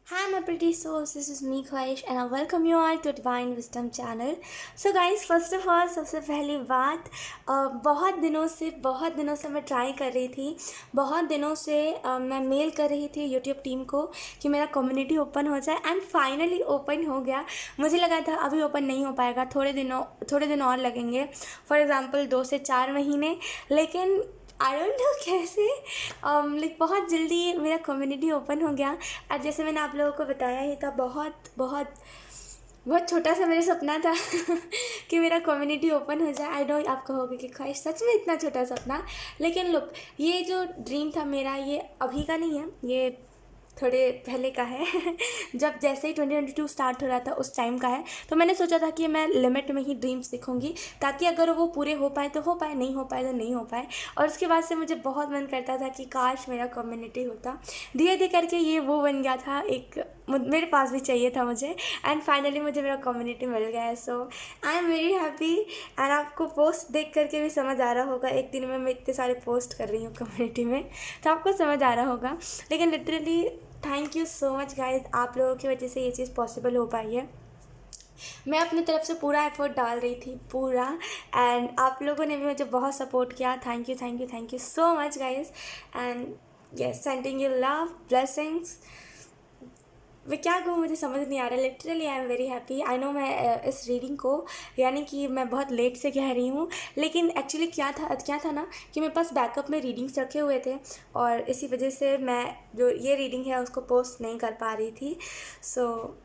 Hi my pretty souls, this is me Khwahish and I welcome you all to Divine Wisdom channel. So guys, first of all सबसे पहली बात बहुत दिनों से मैं try कर रही थी, बहुत दिनों से मैं मेल कर रही थी यूट्यूब टीम को कि मेरा कम्युनिटी ओपन हो जाए एंड फाइनली ओपन हो गया। मुझे लगा था अभी ओपन नहीं हो पाएगा, थोड़े दिन और लगेंगे, फॉर एग्ज़ाम्पल 2 से 4 महीने, लेकिन आई डोंट नो कैसे लाइक बहुत जल्दी मेरा कम्युनिटी ओपन हो गया। और जैसे मैंने आप लोगों को बताया ही था, बहुत बहुत बहुत छोटा सा मेरा सपना था कि मेरा कम्युनिटी ओपन हो जाए। आई नो आप कहोगे कि ख्वाहिश सच में इतना छोटा सपना, लेकिन लुक, ये जो ड्रीम था मेरा ये अभी का नहीं है, ये थोड़े पहले का है जब जैसे ही 2022 स्टार्ट हो रहा था उस टाइम का है। तो मैंने सोचा था कि मैं लिमिट में ही ड्रीम्स दिखूँगी ताकि अगर वो पूरे हो पाए तो हो पाए, नहीं हो पाए तो नहीं हो पाए। और उसके बाद से मुझे बहुत मन करता था कि काश मेरा कम्युनिटी होता। धीरे धीरे करके ये वो बन गया था, एक मेरे पास भी चाहिए था मुझे, एंड फाइनली मुझे मेरा कम्युनिटी मिल गया है। So I am very happy. And आपको पोस्ट देख करके भी समझ आ रहा होगा, एक दिन में मैं इतने सारे पोस्ट कर रही हूँ कम्युनिटी में, तो आपको समझ आ रहा होगा। लेकिन literally thank you so much guys, आप लोगों की वजह से ये चीज़ पॉसिबल हो पाई है। मैं अपनी तरफ से पूरा एफर्ट डाल रही थी, पूरा, एंड आप लोगों ने भी मुझे बहुत सपोर्ट किया। Thank you thank you thank you so much guys. And yes, sending you love, blessings. मैं क्या कहूँ, मुझे समझ नहीं आ रहा। Literally I am very happy. I know मैं इस रीडिंग को, यानी कि मैं बहुत लेट से कह रही हूँ, लेकिन एक्चुअली क्या था ना कि मेरे पास बैकअप में रीडिंग्स रखे हुए थे और इसी वजह से मैं जो ये रीडिंग है उसको पोस्ट नहीं कर पा रही थी। सो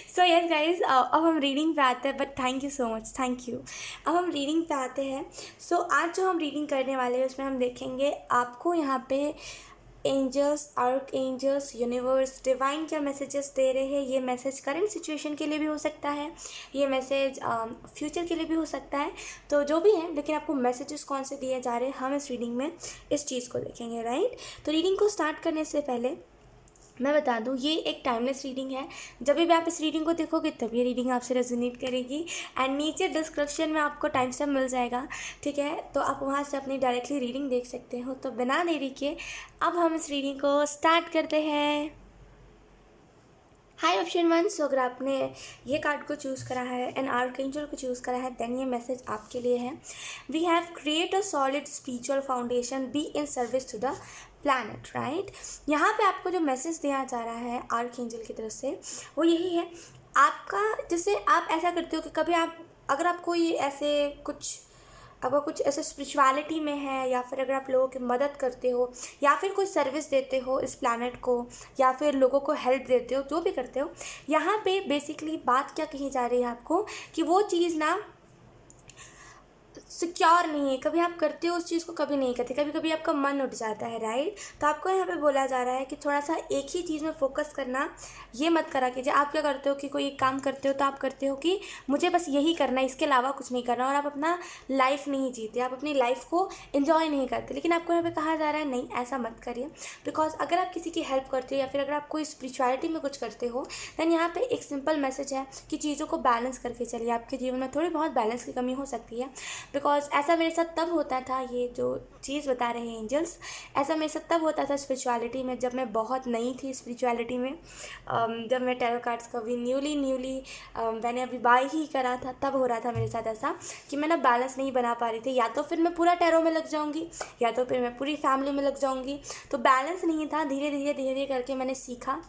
सो यस गाइज, अब हम रीडिंग पे आते हैं, but thank you so much, thank you. अब हम रीडिंग पे आते हैं। सो आज जो हम रीडिंग करने वाले हैं उसमें हम देखेंगे आपको यहाँ पे angels, archangels, universe, divine क्या मैसेजेस दे रहे हैं। ये मैसेज करंट सिचुएशन के लिए भी हो सकता है, ये मैसेज फ्यूचर के लिए भी हो सकता है, तो जो भी है, लेकिन आपको मैसेजेस कौन से दिए जा रहे हैं हम इस रीडिंग में इस चीज़ को देखेंगे, राइट। तो रीडिंग को स्टार्ट करने से पहले मैं बता दूँ, ये एक टाइमलेस रीडिंग है। जब भी आप इस रीडिंग को देखोगे तब ये रीडिंग आपसे रेजोनेट करेगी। एंड नीचे डिस्क्रिप्शन में आपको टाइम स्टैम्प मिल जाएगा, ठीक है, तो आप वहाँ से अपनी डायरेक्टली रीडिंग देख सकते हो। तो बिना देरी के अब हम इस रीडिंग को स्टार्ट करते हैं। हाई ऑप्शन 1, सो अगर आपने ये कार्ड को चूज़ करा है एंड आर्कएंजल को चूज़ करा है, देन ये मैसेज आपके लिए है। We have create a solid spiritual foundation, be in service to the planet, right. यहाँ पे आपको जो मैसेज दिया जा रहा है आर्कएंजल की तरफ से वो यही है। आपका, जैसे आप ऐसा करते हो कि कभी आप, अगर आपको ये ऐसे कुछ, अगर कुछ ऐसे स्पिरिचुअलिटी में है, या फिर अगर आप लोगों की मदद करते हो, या फिर कोई सर्विस देते हो इस प्लैनेट को, या फिर लोगों को हेल्प देते हो, जो भी करते हो, यहाँ पे बेसिकली बात क्या कही जा रही है आपको कि वो चीज़ ना सिक्योर नहीं है। कभी आप करते हो उस चीज़ को, कभी नहीं करते, कभी कभी आपका मन उठ जाता है, राइट। तो आपको यहाँ पे बोला जा रहा है कि थोड़ा सा एक ही चीज़ में फोकस करना, ये मत करा कीजिए। आप क्या करते हो कि कोई एक काम करते हो तो आप करते हो कि मुझे बस यही करना है, इसके अलावा कुछ नहीं करना, और आप अपना लाइफ नहीं जीते, आप अपनी लाइफ को इन्जॉय नहीं करते। लेकिन आपको यहाँ पे कहा जा रहा है नहीं, ऐसा मत करिए। बिकॉज अगर आप किसी की हेल्प करते हो या फिर अगर आप कोई स्पिरिचुअलिटी में कुछ करते हो, दैन यहाँ पे एक सिंपल मैसेज है कि चीज़ों को बैलेंस करके चलिए। आपके जीवन में थोड़ी बहुत बैलेंस की कमी हो सकती है, बिकॉज ऐसा मेरे साथ तब होता था, ये जो चीज़ बता रहे हैं एंजल्स, ऐसा मेरे साथ तब होता था स्पिरिचुअलिटी में, जब मैं बहुत नई थी स्पिरिचुअलिटी में। जब मैं टैरो कार्ड्स का भी न्यूली मैंने अभी बाय ही करा था, तब हो रहा था मेरे साथ ऐसा कि मैं ना बैलेंस नहीं बना पा रही थी। या तो फिर मैं पूरा टैरो में लग जाऊँगी, या तो फिर मैं पूरी फैमिली में लग जाऊँगी, तो बैलेंस नहीं था। धीरे धीरे करके मैंने सीखा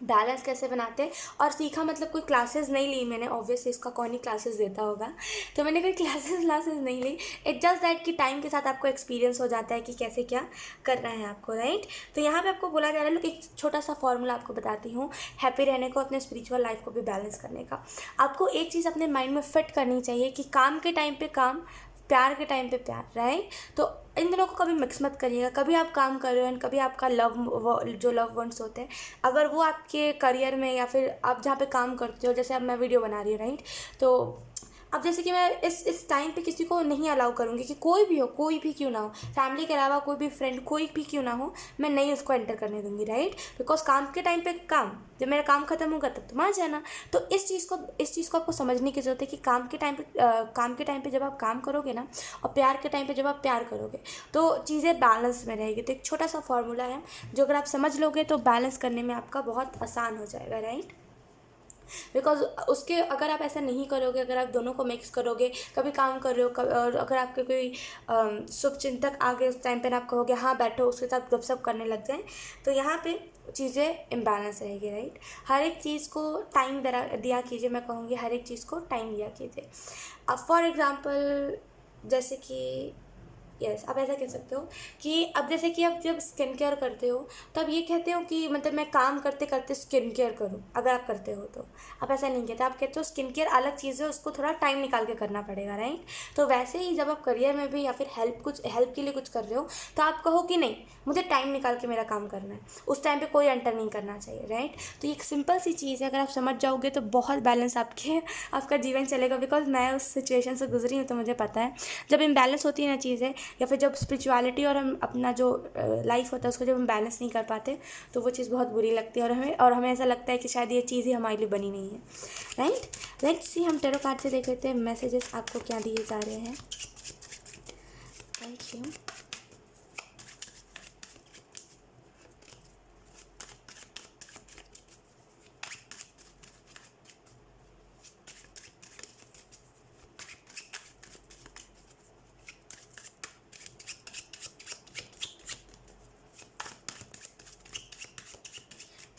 बैलेंस कैसे बनाते हैं, और सीखा मतलब कोई क्लासेस नहीं ली मैंने, ऑब्वियसली इसका कौन ही क्लासेस देता होगा, तो मैंने कोई क्लासेस नहीं ली। इट जस्ट दैट कि टाइम के साथ आपको एक्सपीरियंस हो जाता है कि कैसे क्या करना है आपको, राइट। तो यहाँ पे आपको बोला जा रहा है, लोग एक छोटा सा फॉर्मूला आपको बताती हूँ हैप्पी रहने को, अपने स्पिरिचुअल लाइफ को भी बैलेंस करने का। आपको एक चीज़ अपने माइंड में फिट करनी चाहिए कि काम के टाइम पे काम, प्यार के टाइम पे प्यार, राइट। तो इन दोनों को कभी मिक्स मत करिएगा। कभी आप काम कर रहे हो एंड कभी आपका जो लव वंस होते हैं, अगर वो आपके करियर में या फिर आप जहाँ पे काम करते हो, जैसे अब मैं वीडियो बना रही हूँ, राइट, तो अब जैसे कि मैं इस टाइम पे किसी को नहीं अलाउ करूँगी कि कोई भी हो, कोई भी क्यों ना हो, फैमिली के अलावा कोई भी फ्रेंड कोई भी क्यों ना हो, मैं नहीं उसको एंटर करने दूँगी, राइट। बिकॉज काम के टाइम पे काम, जब मेरा काम खत्म होगा तब तुम आ जाना। तो इस चीज़ को आपको समझने की ज़रूरत है कि काम के टाइम पे जब आप काम करोगे ना, और प्यार के टाइम पे जब आप प्यार करोगे, तो चीज़ें बैलेंस में रहेगी। तो एक छोटा सा फॉर्मूला है जो अगर आप समझ लोगे तो बैलेंस करने में आपका बहुत आसान हो जाएगा, राइट। बिकॉज उसके अगर आप ऐसा नहीं करोगे, अगर आप दोनों को मिक्स करोगे, कभी काम कर रहे हो और अगर आपके कोई शुभ चिंतक आ गए उस टाइम पर आप कहोगे हाँ बैठो, उसके साथ गपशप करने लग जाएं, तो यहाँ पे चीज़ें इम्बैलेंस रहेगी, राइट। हर एक चीज़ को टाइम दिया कीजिए, मैं कहूँगी हर एक चीज़ को टाइम दिया कीजिए। अब फॉर एग्ज़ाम्पल जैसे कि यस आप ऐसा कह सकते हो कि अब जैसे कि आप जब स्किन केयर करते हो तो आप ये कहते हो कि मतलब मैं काम करते करते स्किन केयर करूँ, अगर आप करते हो तो आप ऐसा नहीं कहते, आप कहते हो स्किन केयर अलग चीज़ है, उसको थोड़ा टाइम निकाल के करना पड़ेगा, राइट। तो वैसे ही जब आप करियर में भी या फिर हेल्प के लिए कुछ कर रहे हो तो आप कहो कि नहीं मुझे टाइम निकाल के मेरा काम करना है, उस टाइम पर कोई एंटर नहीं करना चाहिए, राइट। तो ये एक सिंपल सी चीज़ है, अगर आप समझ जाओगे तो बहुत बैलेंस आपका जीवन चलेगा। बिकॉज मैं उस सिचुएशन से गुजरी हूँ तो मुझे पता है जब इम्बैलेंस होती है ना चीज़ें, या फिर जब स्पिरिचुअलिटी और हम अपना जो लाइफ होता है उसको जब हम बैलेंस नहीं कर पाते तो वो चीज़ बहुत बुरी लगती है, और हमें ऐसा लगता है कि शायद ये चीज़ ही हमारे लिए बनी नहीं है, राइट। लेट्स सी, हम टेरो कार्ड से देख लेते हैं मैसेजेस आपको क्या दिए जा रहे हैं। Thank you.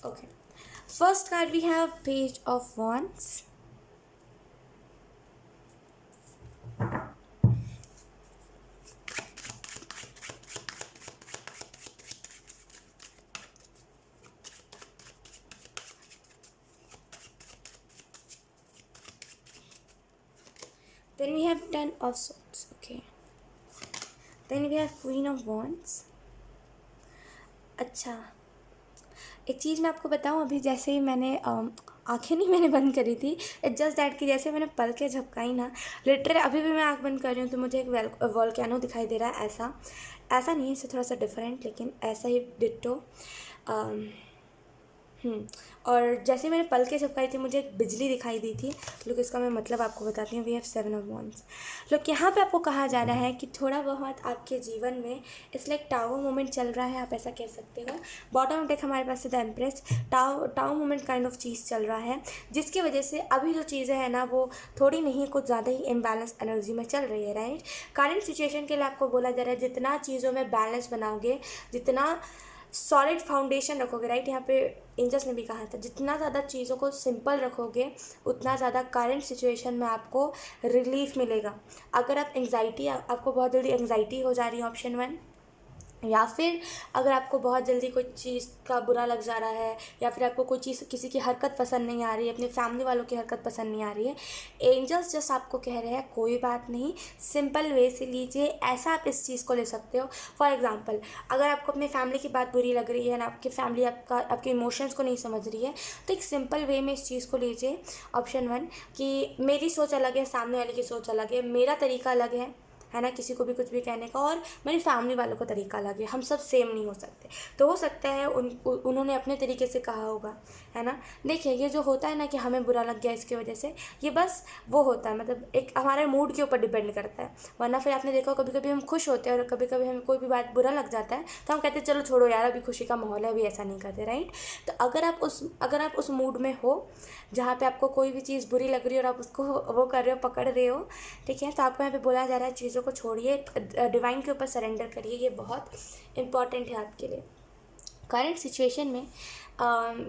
Okay, first card we have Page of Wands. Then we have Ten of Swords. Okay, then we have Queen of Wands. अच्छा, एक चीज़ मैं आपको बताऊं, अभी जैसे ही मैंने आंखें नहीं मैंने बंद करी थी, इट्स जस्ट दैट कि जैसे मैंने पल के झपकाई ना, लिटरली अभी भी मैं आंख बंद कर रही हूँ तो मुझे एक वॉल्केनो दिखाई दे रहा है। ऐसा नहीं है, इससे थोड़ा सा डिफरेंट, लेकिन ऐसा ही डिट्टो। और जैसे मैंने पल के झपकाई थी मुझे एक बिजली दिखाई दी थी। लोग इसका मैं मतलब आपको बताती हूँ। We have 7 of wands. लोग यहाँ पे आपको कहा जा रहा है कि थोड़ा बहुत आपके जीवन में इस लाइक टावर मोमेंट चल रहा है, आप ऐसा कह सकते हो। बॉटम टेक हमारे पास है the empress. Tower moment kind of चीज़ चल रहा है, जिसकी वजह से अभी जो चीज़ें हैं ना वो थोड़ी नहीं कुछ ज़्यादा ही इम्बैलेंस एनर्जी में चल रही है, राइट। करंट सिचुएशन के लिए आपको बोला जा रहा है जितना चीज़ों में बैलेंस बनाओगे, जितना सॉलिड फाउंडेशन रखोगे, राइट। यहाँ पे एंजल्स ने भी कहा था जितना ज़्यादा चीज़ों को सिंपल रखोगे उतना ज़्यादा करंट सिचुएशन में आपको रिलीफ मिलेगा। अगर आप आपको बहुत जल्दी एंग्जाइटी हो जा रही है, ऑप्शन 1, या फिर अगर आपको बहुत जल्दी कोई चीज़ का बुरा लग जा रहा है, या फिर आपको कोई चीज़ किसी की हरकत पसंद नहीं आ रही है, अपने फैमिली वालों की हरकत पसंद नहीं आ रही है, एंजल्स जस्ट आपको कह रहे हैं कोई बात नहीं, सिंपल वे से लीजिए। ऐसा आप इस चीज़ को ले सकते हो। फॉर एग्जांपल, अगर आपको अपने फैमिली की बात बुरी लग रही है ना, आपकी फैमिली आपके इमोशंस को नहीं समझ रही है, तो एक सिंपल वे में इस चीज़ को लीजिए। ऑप्शन 1 कि मेरी सोच अलग है, सामने वाले की सोच अलग है, मेरा तरीका अलग है ना, किसी को भी कुछ भी कहने का, और मेरी फैमिली वालों को तरीका अलग है, हम सब सेम नहीं हो सकते। तो हो सकता है उन्होंने अपने तरीके से कहा होगा, है ना। देखिए ये जो होता है ना कि हमें बुरा लग गया इसकी वजह से, ये बस वो होता है, मतलब एक हमारे मूड के ऊपर डिपेंड करता है। वरना फिर आपने देखा कभी कभी हम खुश होते हैं और कभी कभी हमें कोई भी बात बुरा लग जाता है तो हम कहते हैं चलो छोड़ो यार, अभी खुशी का माहौल है, अभी ऐसा नहीं करते, राइट। तो अगर आप उस मूड में हो जहाँ पे आपको कोई भी चीज़ बुरी लग रही है और आप उसको वो कर रहे हो, पकड़ रहे हो, ठीक है, तो आपको यहाँ पे बोला जा रहा है चीज़ों को छोड़िए, डिवाइन के ऊपर सरेंडर करिए। ये बहुत इम्पॉर्टेंट है आपके लिए करंट सिचुएशन में।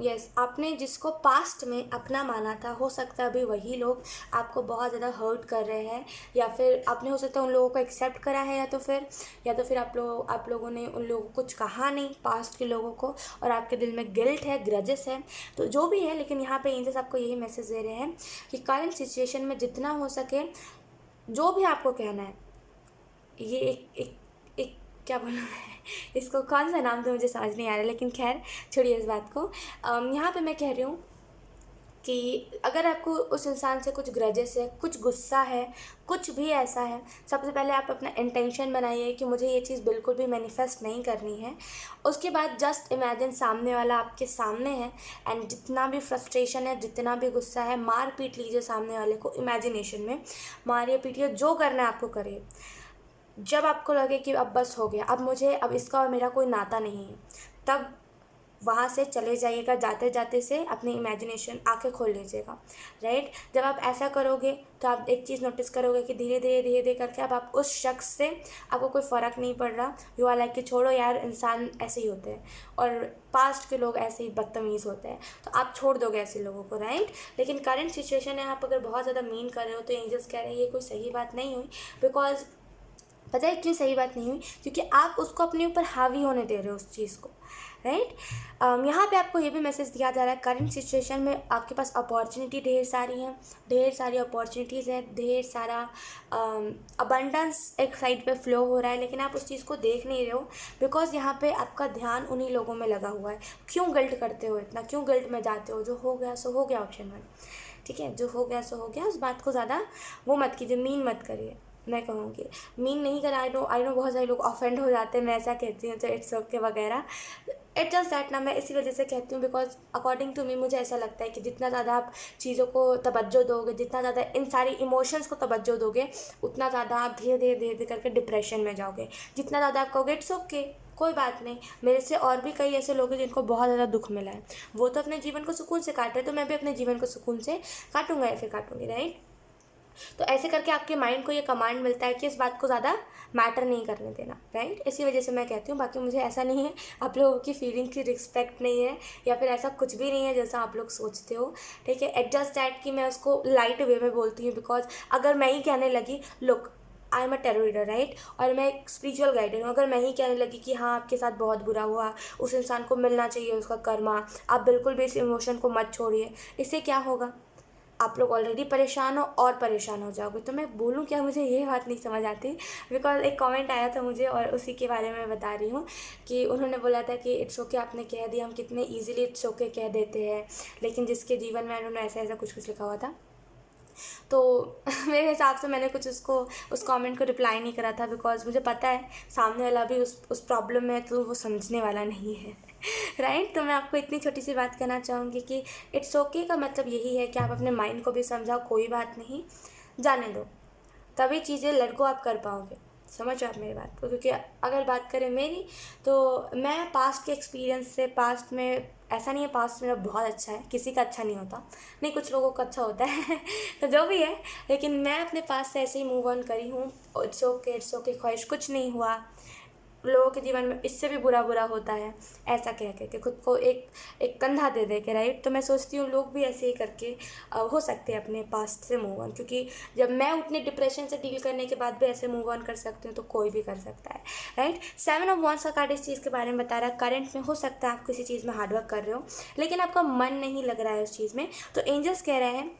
यस, आपने जिसको पास्ट में अपना माना था, हो सकता है अभी वही लोग आपको बहुत ज़्यादा हर्ट कर रहे हैं, या फिर आपने हो सकता है उन लोगों को एक्सेप्ट करा है, या तो फिर आप लोगों ने उन लोगों को कुछ कहा नहीं, पास्ट के लोगों को, और आपके दिल में गिल्ट है, ग्रजेस है, तो जो भी है। लेकिन यहाँ पे एंजल्स आपको यही मैसेज दे रहे हैं कि करंट सिचुएशन में जितना हो सके, जो भी आपको कहना है, ये एक क्या बोलूँ मैं इसको, कौन सा नाम तो मुझे समझ नहीं आ रहा, लेकिन खैर छोड़िए इस बात को। यहाँ पे मैं कह रही हूँ कि अगर आपको उस इंसान से कुछ ग्रजेस है, कुछ गुस्सा है, कुछ भी ऐसा है, सबसे पहले आप अपना इंटेंशन बनाइए कि मुझे ये चीज़ बिल्कुल भी मैनिफेस्ट नहीं करनी है। उसके बाद जस्ट इमेजिन सामने वाला आपके सामने है, एंड जितना भी फ्रस्ट्रेशन है, जितना भी गुस्सा है, मार पीट लीजिए सामने वाले को इमेजिनेशन में, मारिए पीटिए, जो करना है आपको करिए। जब आपको लगे कि अब बस हो गया, अब इसका और मेरा कोई नाता नहीं है, तब वहाँ से चले जाइएगा। जाते जाते से अपनी इमेजिनेशन आंखें खोल लीजिएगा, राइट। जब आप ऐसा करोगे तो आप एक चीज़ नोटिस करोगे कि धीरे धीरे करके अब आप उस शख्स से आपको कोई फ़र्क नहीं पड़ रहा। यू आर लाइक कि छोड़ो यार, इंसान ऐसे ही होते हैं और पास्ट के लोग ऐसे ही बदतमीज़ होते हैं, तो आप छोड़ दोगे ऐसे लोगों को, राइट। लेकिन करंट सिचुएशन है, आप अगर बहुत ज़्यादा मीन कर रहे हो तो एंजल्स कह रहे हैं ये कोई सही बात नहीं हुई। बिकॉज पता है क्यों सही बात नहीं हुई? क्योंकि आप उसको अपने ऊपर हावी होने दे रहे हो उस चीज़ को, राइट। यहाँ पे आपको ये भी मैसेज दिया जा रहा है, करंट सिचुएशन में आपके पास अपॉर्चुनिटी ढेर सारी हैं, ढेर सारी अपॉर्चुनिटीज़ है, ढेर सारा अबंडेंस एक साइड पे फ्लो हो रहा है, लेकिन आप उस चीज़ को देख नहीं रहे हो। बिकॉज यहाँ पे आपका ध्यान उन्हीं लोगों में लगा हुआ है। क्यों गिल्ट करते हो इतना, क्यों गिल्ट में जाते हो? जो हो गया सो हो गया, ऑप्शन 1, ठीक है। जो हो गया सो हो गया, उस बात को ज़्यादा वो मत कीजिए, मीन मत करिए। मैं कहूँगी मीन नहीं कर, आई नो बहुत सारे लोग ऑफेंड हो जाते हैं, मैं ऐसा कहती हूँ तो इट्स ओके वगैरह। इट जस्ट दैट ना, मैं इसी वजह से कहती हूँ बिकॉज अकॉर्डिंग टू मी मुझे ऐसा लगता है कि जितना ज़्यादा आप चीज़ों को तवज्जो दोगे, जितना ज़्यादा इन सारी इमोशंस को तवज्जो दोगे, उतना ज़्यादा आप धीरे धीरे करके डिप्रेशन में जाओगे। जितना ज़्यादा आप कहोगे इट्स ओके, कोई बात नहीं, मेरे से और भी कई ऐसे लोग हैं जिनको बहुत ज़्यादा दुख मिला है, वो तो अपने जीवन को सुकून से काट रहे, तो मैं भी अपने जीवन को सुकून से काटूंगा या फिर काटूंगी, राइट। तो ऐसे करके आपके माइंड को ये कमांड मिलता है कि इस बात को ज़्यादा मैटर नहीं करने देना, राइट। इसी वजह से मैं कहती हूँ। बाकी मुझे ऐसा नहीं है आप लोगों की फीलिंग की रिस्पेक्ट नहीं है या फिर ऐसा कुछ भी नहीं है जैसा आप लोग सोचते हो, ठीक है। एट जस्ट दैट कि मैं उसको लाइट वे में बोलती हूँ। बिकॉज अगर मैं ही कहने लगी, look I am a tarot reader, right, और मैं एक स्पिरिचुअल गाइडर हूँ, अगर मैं ही कहने लगी कि हाँ आपके साथ बहुत बुरा हुआ, उस इंसान को मिलना चाहिए उसका कर्मा, आप बिल्कुल भी इस इमोशन को मत छोड़िए, इससे क्या होगा? आप लोग ऑलरेडी परेशान हो और परेशान हो जाओगे। तो मैं बोलूँ क्या, मुझे ये बात नहीं समझ आती। बिकॉज एक कमेंट आया था मुझे और उसी के बारे में बता रही हूँ कि उन्होंने बोला था कि इट्स ओके आपने कह दिया, हम कितने इजीली इट्स ओके कह देते हैं, लेकिन जिसके जीवन में उन्होंने ऐसा ऐसा कुछ लिखा हुआ था। तो मेरे हिसाब से मैंने कुछ उस कमेंट को रिप्लाई नहीं करा था। बिकॉज मुझे पता है सामने वाला भी उस प्रॉब्लम में, तो वो समझने वाला नहीं है, राइट। तो मैं आपको इतनी छोटी सी बात कहना चाहूँगी कि इट्स ओके का मतलब यही है कि आप अपने माइंड को भी समझाओ, कोई बात नहीं, जाने दो, तभी चीज़ें लड़को आप कर पाओगे। समझो आप मेरी बात को। क्योंकि अगर बात करें मेरी, तो मैं पास्ट के एक्सपीरियंस से, पास्ट में ऐसा नहीं है पास्ट मेरा बहुत अच्छा है, किसी का अच्छा नहीं होता, नहीं कुछ लोगों का अच्छा होता है तो जो भी है, लेकिन मैं अपने पास्ट से ऐसे ही मूव ऑन करी हूँ। इट्स ओके, ख्वाहिश कुछ नहीं हुआ, लोगों के जीवन में इससे भी बुरा होता है, ऐसा कह के खुद को एक कंधा दे दे के, राइट। तो मैं सोचती हूँ लोग भी ऐसे ही करके हो सकते हैं अपने पास्ट से मूव ऑन। क्योंकि जब मैं उतने डिप्रेशन से डील करने के बाद भी ऐसे मूव ऑन कर सकती हूँ, तो कोई भी कर सकता है, राइट। 7 ऑफ वांड्स का कार्ड इस चीज़ के बारे में बता रहा है, करंट में हो सकता है आप किसी चीज़ में हार्डवर्क कर रहे हो, लेकिन आपका मन नहीं लग रहा है उस चीज़ में। तो एंजल्स कह रहे हैं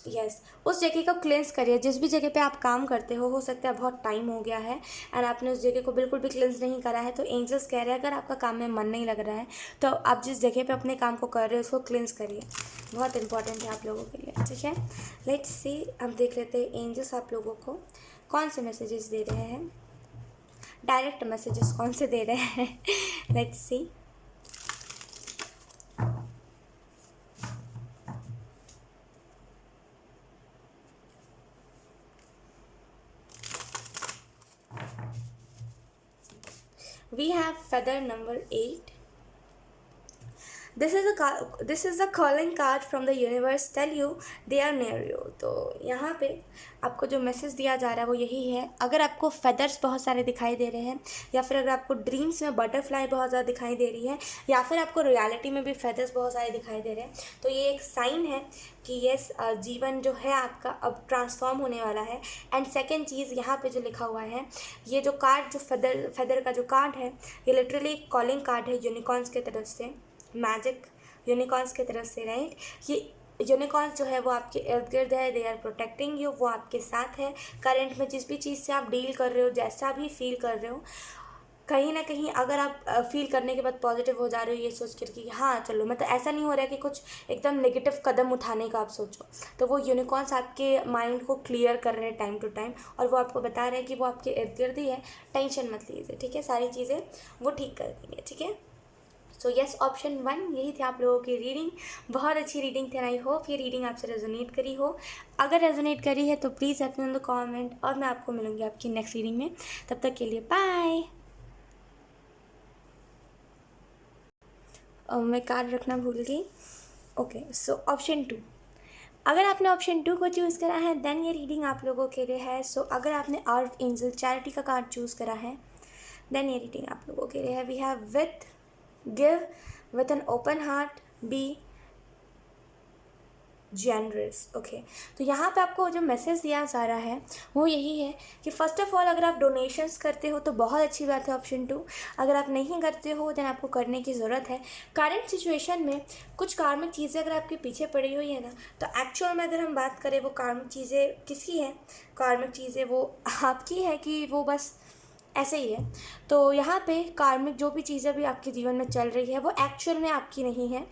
यस उस जगह को क्लेंस करिए। जिस भी जगह पे आप काम करते हो सकता है बहुत टाइम हो गया है एंड आपने उस जगह को बिल्कुल भी क्लेंस नहीं करा है। तो एंजल्स कह रहे हैं अगर आपका काम में मन नहीं लग रहा है तो आप जिस जगह पे अपने काम को कर रहे हो उसको क्लेंस करिए, बहुत इंपॉर्टेंट है आप लोगों के लिए, ठीक है। लेट्स सी, हम देख लेते हैं एंजल्स आप लोगों को कौन से मैसेजेस दे रहे हैं, डायरेक्ट मैसेजेस कौन से दे रहे हैं let's see. We have feather number 8. This is a calling card from the universe. Tell you they are near you. तो यहाँ पे आपको जो मैसेज दिया जा रहा है वो यही है, अगर आपको फेदर्स बहुत सारे दिखाई दे रहे हैं या फिर अगर आपको ड्रीम्स में बटरफ्लाई बहुत ज़्यादा दिखाई दे रही है या फिर आपको रियलिटी में भी फेदर्स बहुत सारे दिखाई दे रहे हैं, तो ये एक साइन है कि यस जीवन जो है आपका अब ट्रांसफॉर्म होने वाला है। एंड सेकेंड चीज़ यहाँ पे जो लिखा हुआ है, ये जो कार्ड जो फेदर का जो कार्ड है ये लिटरली कॉलिंग कार्ड है यूनिकॉर्न्स की तरफ से, मैजिक यूनिकॉर्न्स की तरफ से, राइट। ये यूनिकॉर्न्स जो है वो आपके इर्द गिर्द है, दे आर प्रोटेक्टिंग यू, वो आपके साथ है। करंट में जिस भी चीज़ से आप डील कर रहे हो, जैसा भी फील कर रहे हो, कहीं ना कहीं अगर आप फील करने के बाद पॉजिटिव हो जा रहे हो ये सोच कर कि हाँ चलो, मतलब ऐसा नहीं हो रहा है कि कुछ एकदम नेगेटिव कदम उठाने का आप सोचो, तो वो यूनिकॉर्न्स आपके माइंड को क्लियर कर रहे हैं टाइम टू टाइम, और वो आपको बता रहे हैं कि वो आपके इर्द गिर्द ही है, टेंशन मत लीजिए, ठीक है, सारी चीज़ें वो ठीक कर देंगे, ठीक है। सो यस, ऑप्शन 1 यही थी आप लोगों की रीडिंग। बहुत अच्छी रीडिंग थी, आई होप ये रीडिंग आपसे रेजोनेट करी हो। अगर रेजोनेट करी है तो please let me know in the comment, और मैं आपको मिलूंगी आपकी नेक्स्ट रीडिंग में। तब तक के लिए बाय। मैं कार्ड रखना भूल गई। ओके, सो ऑप्शन 2, अगर आपने ऑप्शन 2 को चूज़ करा है देन ये रीडिंग आप लोगों के लिए है। सो अगर आपने आर्ट एंजल चैरिटी का कार्ड चूज़ करा है देन ये रीडिंग आप लोगों के लिए है। We have with give with an open heart, be generous. Okay, तो यहाँ पे आपको जो मैसेज दिया जा रहा है वो यही है कि फ़र्स्ट ऑफ ऑल अगर आप डोनेशंस करते हो तो बहुत अच्छी बात है ऑप्शन 2। अगर आप नहीं करते हो देन आपको करने की ज़रूरत है। करंट सिचुएशन में कुछ कार्मिक चीज़ें अगर आपके पीछे पड़ी हुई है ना, तो एक्चुअल में अगर हम बात करें वो कार्मिक चीज़ें किसकी है, कार्मिक चीज़ें वो आपकी है कि वो बस ऐसे ही है। तो यहाँ पे कार्मिक जो भी चीज़ें भी आपके जीवन में चल रही है वो एक्चुअल में आपकी नहीं है।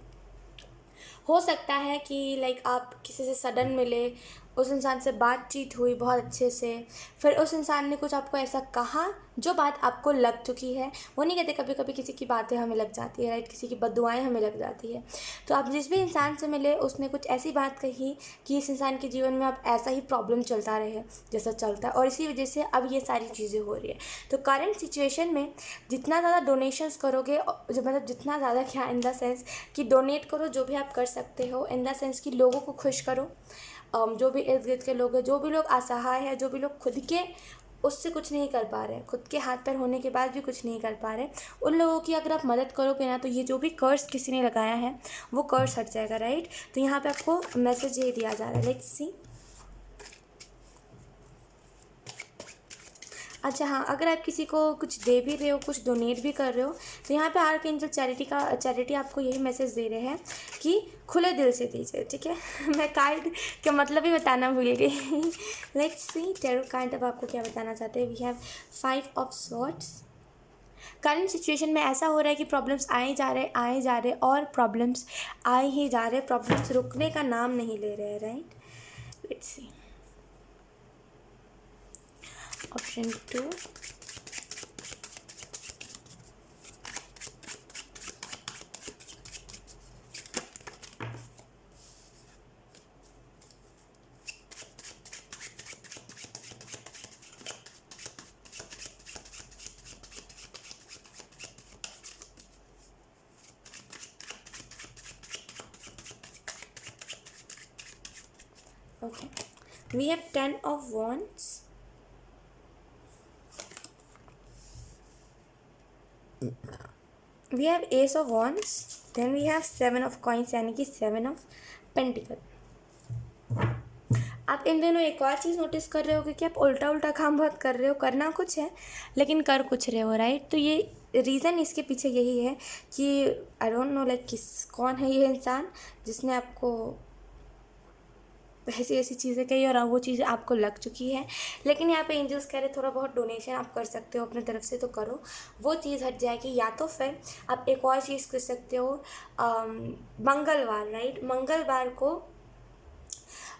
हो सकता है कि लाइक आप किसी से सडन मिले, उस इंसान से बातचीत हुई बहुत अच्छे से, फिर उस इंसान ने कुछ आपको ऐसा कहा जो बात आपको लग चुकी है। वो नहीं कहते, कभी कभी किसी की बातें हमें लग जाती है, राइट, किसी की बद्दुआएं हमें लग जाती है। तो आप जिस भी इंसान से मिले उसने कुछ ऐसी बात कही कि इस इंसान के जीवन में अब ऐसा ही प्रॉब्लम चलता रहे जैसा चलता है, और इसी वजह से अब ये सारी चीज़ें हो रही है। तो करंट सिचुएशन में जितना ज़्यादा डोनेशंस करोगे, जो मतलब जितना ज़्यादा क्या, इन द सेंस कि डोनेट करो जो भी आप कर सकते हो, इन द सेंस कि लोगों को खुश करो। जो भी इर्द गिर्द के लोग हैं, जो भी लोग असहाय है, जो भी लोग खुद के उससे कुछ नहीं कर पा रहे, खुद के हाथ पैर होने के बाद भी कुछ नहीं कर पा रहे, उन लोगों की अगर आप मदद करोगे ना, तो ये जो भी कर्ज किसी ने लगाया है वो कर्ज हट जाएगा, राइट। तो यहाँ पे आपको मैसेज ये दिया जा रहा है, लेट्स सी। अच्छा हाँ, अगर आप किसी को कुछ दे भी रहे हो, कुछ डोनेट भी कर रहे हो, तो यहाँ पे आर्क एंजल चैरिटी आपको यही मैसेज दे रहे हैं कि खुले दिल से दीजिए, ठीक है। मैं कार्ड का मतलब ही बताना भूल गई। लेट्स सी टैरो कार्ड अब आपको क्या बताना चाहते हैं। We have 5 of swords. Current situation में ऐसा हो रहा है कि प्रॉब्लम्स आए जा रहे और प्रॉब्लम्स आए ही जा रहे, प्रॉब्लम्स रुकने का नाम नहीं ले रहे हैं, right. Let's see option 2, okay, we have 10 of wands, we have ace of wands, then we have 7 of coins यानी कि 7 of pentacle। आप इन दिनों एक और चीज़ नोटिस कर रहे हो कि आप उल्टा उल्टा काम बहुत कर रहे हो, करना कुछ है लेकिन कर कुछ रहे हो, राइट। तो ये रीज़न इसके पीछे यही है कि आई डोंट नो लाइक कौन है ये इंसान जिसने आपको ऐसी ऐसी चीज़ें कही और वो चीज़ें आपको लग चुकी है। लेकिन यहाँ पे एंजल्स कह रहे थोड़ा बहुत डोनेशन आप कर सकते हो अपनी तरफ से, तो करो, वो चीज़ हट जाएगी। या तो फिर आप एक और चीज़ कर सकते हो, मंगलवार, राइट, मंगलवार को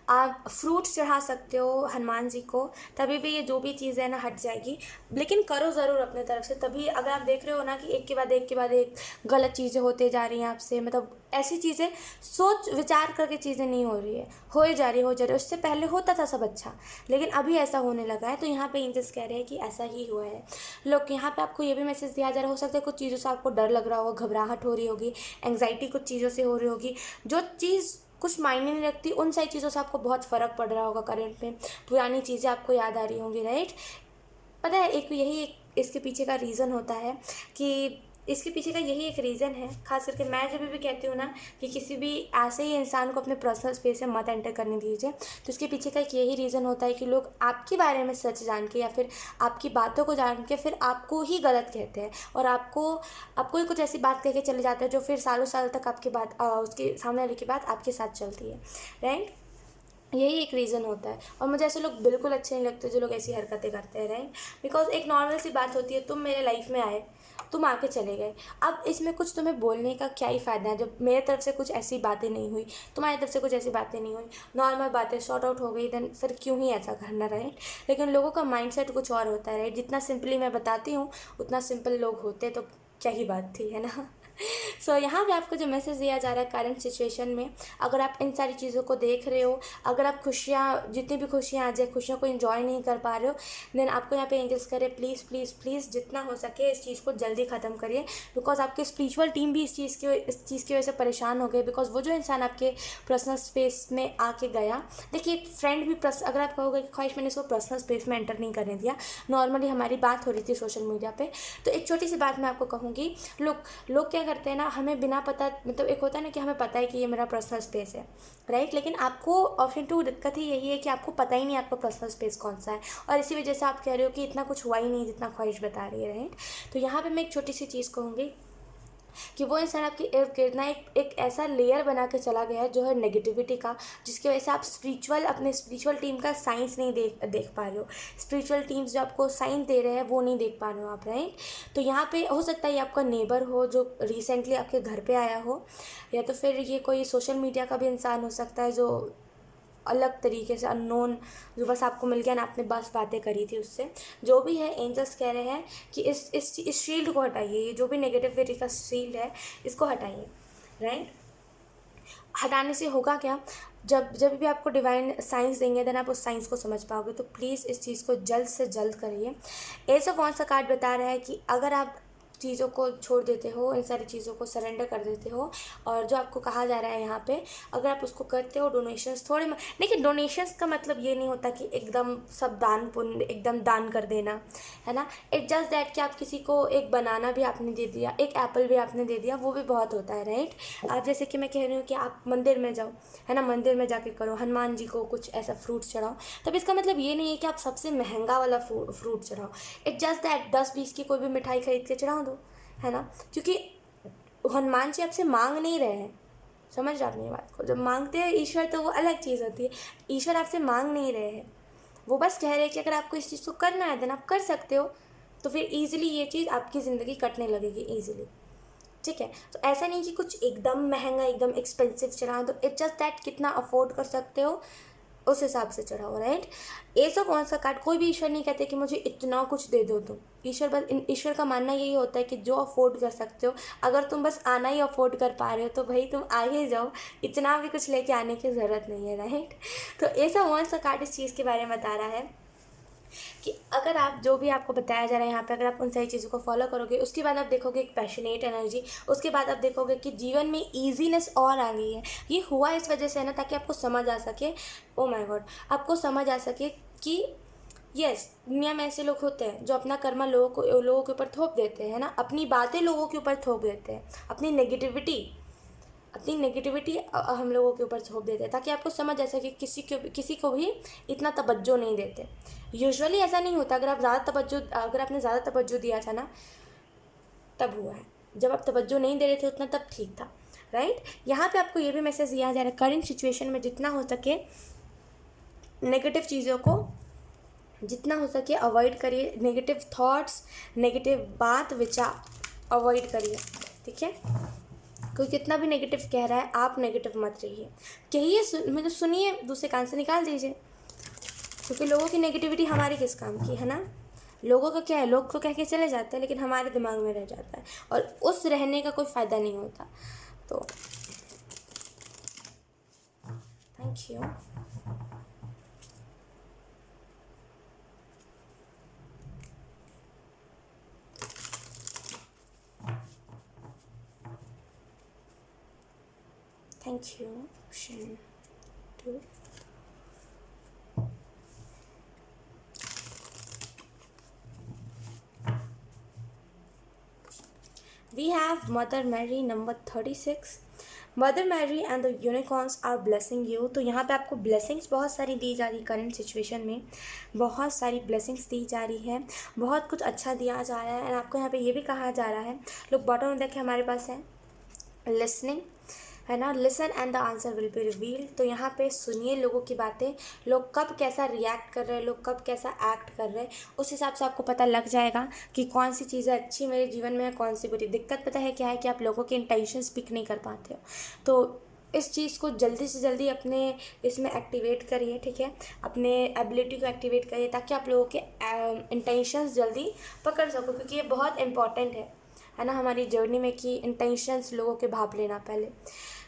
आप फ्रूट्स चढ़ा सकते हो हनुमान जी को, तभी भी ये जो भी चीज़ है ना हट जाएगी। लेकिन करो ज़रूर अपने तरफ से, तभी अगर आप देख रहे हो ना कि एक के बाद एक गलत चीज़ें होते जा रही हैं आपसे, मतलब ऐसी चीज़ें सोच विचार करके चीज़ें नहीं हो रही है, हो जा रही है। उससे पहले होता था सब अच्छा, लेकिन अभी ऐसा होने लगा है। तो यहाँ पे एंजल्स कह रहे हैं कि ऐसा ही हुआ है। लोग यहाँ पे आपको ये भी मैसेज दिया जा रहा हो सकता है कुछ चीज़ों से आपको डर लग रहा होगा, घबराहट हो रही होगी, एंग्जाइटी कुछ चीज़ों से हो रही होगी, जो चीज़ कुछ मायने नहीं रखती, उन सारी चीज़ों से आपको बहुत फ़र्क पड़ रहा होगा करंट में, पुरानी चीज़ें आपको याद आ रही होंगी, राइट। पता है एक इसके पीछे का रीज़न होता है कि इसके पीछे का यही एक रीज़न है, खास करके मैं जब भी कहती हूँ ना कि किसी भी ऐसे ही इंसान को अपने पर्सनल स्पेस में मत एंटर करने दीजिए, तो इसके पीछे का एक यही रीज़न होता है कि लोग आपके बारे में सच जान के या फिर आपकी बातों को जान के फिर आपको ही गलत कहते हैं, और आपको ही कुछ ऐसी बात कह के चले जाते हैं जो फिर सालों साल तक आपकी बात उसके सामने वाले की बात आपके साथ चलती है, राइट। यही एक रीज़न होता है। और मुझे ऐसे लोग बिल्कुल अच्छे नहीं लगते जो लोग ऐसी हरकतें करते हैं, राइट। बिकॉज एक नॉर्मल सी बात होती है, तुम मेरे लाइफ में आए, तुम आके चले गए, अब इसमें कुछ तुम्हें बोलने का क्या ही फ़ायदा है जब मेरे तरफ से कुछ ऐसी बातें नहीं हुई, तुम्हारी तरफ से कुछ ऐसी बातें नहीं हुई, नॉर्मल बातें सॉर्ट आउट हो गई, देन फिर क्यों ही ऐसा करना, राइट। लेकिन लोगों का माइंडसेट कुछ और होता है, राइट। जितना सिंपली मैं बताती हूँ उतना सिंपल लोग होते तो क्या ही बात थी, है ना। सो यहाँ पे आपको जो मैसेज दिया जा रहा है करंट सिचुएशन में, अगर आप इन सारी चीज़ों को देख रहे हो, अगर आप खुशियाँ, जितनी भी खुशियाँ आ जाए, खुशियों को एंजॉय नहीं कर पा रहे हो, देन आपको यहाँ पे एंजल्स करे प्लीज़ प्लीज़ प्लीज़ जितना हो सके इस चीज़ को जल्दी ख़त्म करिए। बिकॉज आपकी स्पिरिचुअल टीम भी इस चीज़ की वजह से परेशान हो गई। बिकॉज वो जो इंसान आपके पर्सनल स्पेस में आके गया, देखिए एक फ्रेंड भी अगर आप कहोगे कि ख्वाहिश मैंने इसको पर्सनल स्पेस में एंटर नहीं करने दिया, नॉर्मली हमारी बात हो रही थी सोशल मीडिया पे, तो एक छोटी सी बात मैं आपको कहूँगी, लोग क्या करते हैं ना, हमें बिना पता, मतलब एक होता है ना कि हमें पता है कि ये मेरा पर्सनल स्पेस है, राइट। लेकिन आपको ऑप्शन 2 दिक्कत ही यही है कि आपको पता ही नहीं आपका पर्सनल स्पेस कौन सा है, और इसी वजह से आप कह रहे हो कि इतना कुछ हुआ ही नहीं जितना ख्वाहिश बता रही है, राइट। तो यहाँ पे मैं एक छोटी सी चीज़ कहूँगी कि वो इंसान आपके इर्द गिर्द ना एक ऐसा लेयर बना के चला गया है जो है नेगेटिविटी का, जिसकी वजह से आप अपने स्पिरिचुअल टीम का साइंस नहीं देख पा रहे हो। स्पिरिचुअल टीम्स जो आपको साइन दे रहे हैं वो नहीं देख पा रहे हो आप, राइट। तो यहाँ पे हो सकता है ये आपका नेबर हो जो रिसेंटली आपके घर पे आया हो, या तो फिर ये कोई सोशल मीडिया का भी इंसान हो सकता है जो अलग तरीके से अननोन, जो बस आपको मिल गया ना, आपने बस बातें करी थी उससे। जो भी है, एंजल्स कह रहे हैं कि इस शील्ड को हटाइए, ये जो भी नेगेटिविटी का शील्ड है इसको हटाइए, राइट। हटाने से होगा क्या, जब भी आपको डिवाइन साइंस देंगे देन आप उस साइंस को समझ पाओगे। तो प्लीज़ इस चीज़ को जल्द से जल्द करिए। ऐसा कौन सा कार्ड बता रहा है कि अगर आप चीज़ों को छोड़ देते हो, इन सारी चीज़ों को सरेंडर कर देते हो, और जो आपको कहा जा रहा है यहाँ पे, अगर आप उसको करते हो, डोनेशंस थोड़े देखिए, डोनेशंस का मतलब ये नहीं होता कि एकदम सब दान पुण्य एकदम दान कर देना, है ना। इट जस्ट दैट कि आप किसी को एक बनाना भी आपने दे दिया, एक एप्पल भी आपने दे दिया, वो भी बहुत होता है, राइट। आप जैसे कि मैं कह रही हूँ कि आप मंदिर में जाओ, है ना, मंदिर में जाके करो, हनुमान जी को कुछ ऐसा फ्रूट चढ़ाओ, तब इसका मतलब ये नहीं है कि आप सबसे महंगा वाला फ्रूट चढ़ाओ। इट जस्ट दैट 10-20 की कोई भी मिठाई खरीद के चढ़ा दो, है ना। क्योंकि हनुमान जी आपसे मांग नहीं रहे हैं, समझ रहे आपने बात को। जब मांगते हैं ईश्वर तो वो अलग चीज़ होती है, ईश्वर आपसे मांग नहीं रहे हैं, वो बस कह रहे हैं कि अगर आपको इस चीज़ को करना है देन आप कर सकते हो, तो फिर ईजिली ये चीज़ आपकी ज़िंदगी कटने लगेगी ईजिली, ठीक है। तो ऐसा नहीं कि कुछ एकदम महंगा एकदम एक्सपेंसिव चढ़ा दो, इट जस्ट दैट कितना अफोर्ड कर सकते हो उस हिसाब से चढ़ाओ, राइट। ऐसा कौन सा कार्ड, कोई भी ईश्वर नहीं कहते कि मुझे इतना कुछ दे दो तुम। ईश्वर का मानना यही होता है कि जो अफोर्ड कर सकते हो, अगर तुम बस आना ही अफोर्ड कर पा रहे हो तो भाई तुम आ ही जाओ, इतना भी कुछ लेके आने की ज़रूरत नहीं है, राइट। तो ऐसा कौन सा कार्ड इस चीज़ के बारे में बता रहा है कि अगर आप जो भी आपको बताया जा रहा है यहाँ पे, अगर आप उन सारी चीज़ों को फॉलो करोगे, उसके बाद आप देखोगे एक पैशनेट एनर्जी, उसके बाद आप देखोगे कि जीवन में ईजीनेस और आ गई है। ये हुआ इस वजह से है ना, ताकि आपको समझ आ सके, ओ माय गॉड, आपको समझ आ सके कि यस, दुनिया में ऐसे लोग होते हैं जो अपना कर्मा लोगों के ऊपर थोप देते हैं ना, अपनी बातें लोगों के ऊपर थोप देते हैं, अपनी नेगेटिविटी हम लोगों के ऊपर थोप देते हैं, ताकि आपको समझ आ सके किसी को भी इतना तवज्जो नहीं देते। यूजुअली ऐसा नहीं होता, अगर आपने ज़्यादा तवज्जो दिया था ना तब हुआ है, जब आप तवज्जो नहीं दे रहे थे उतना तब ठीक था, राइट। यहाँ पे आपको ये भी मैसेज दिया जा रहा है, करंट सिचुएशन में जितना हो सके नेगेटिव चीज़ों को जितना हो सके अवॉइड करिए, नेगेटिव थॉट्स, नेगेटिव बात विचार अवॉइड करिए, ठीक है। कोई कितना भी नेगेटिव कह रहा है, आप नेगेटिव मत रहिए, कहिए, मतलब सुनिए, दूसरे कान से निकाल दीजिए, क्योंकि लोगों की नेगेटिविटी हमारी किस काम की, है ना। लोगों का क्या है, लोग तो कह के चले जाते हैं लेकिन हमारे दिमाग में रह जाता है, और उस रहने का कोई फ़ायदा नहीं होता। तो thank you. Thank you. Option 2। We have Mother Mary number 36. Mother Mary and the unicorns are blessing you. तो यहाँ पे आपको ब्लेसिंग्स बहुत सारी दी जा रही, करंट सिचुएशन में बहुत सारी ब्लेसिंग्स दी जा रही है, बहुत कुछ अच्छा दिया जा रहा है। एंड आपको यहाँ पे ये भी कहा जा रहा है, लोग बॉटम में देखें हमारे पास है लिसनिंग, है ना। Listen and the answer will be revealed. तो यहाँ पे सुनिए लोगों की बातें, लोग कब कैसा रिएक्ट कर रहे हैं, लोग कब कैसा एक्ट कर रहे हैं, उस हिसाब से आपको पता लग जाएगा कि कौन सी चीज़ें अच्छी मेरे जीवन में है, कौन सी बुरी। दिक्कत पता है क्या है कि आप लोगों के इंटेंशंस पिक नहीं कर पाते हो। तो इस चीज़ को जल्दी से जल्दी अपने इसमें एक्टिवेट करिए, ठीक है, अपने एबिलिटी को एक्टिवेट करिए ताकि आप लोगों के इंटेंशंस जल्दी पकड़ सको, क्योंकि ये बहुत इंपॉर्टेंट है ना हमारी जर्नी में कि इंटेंशंस लोगों के भाप लेना पहले।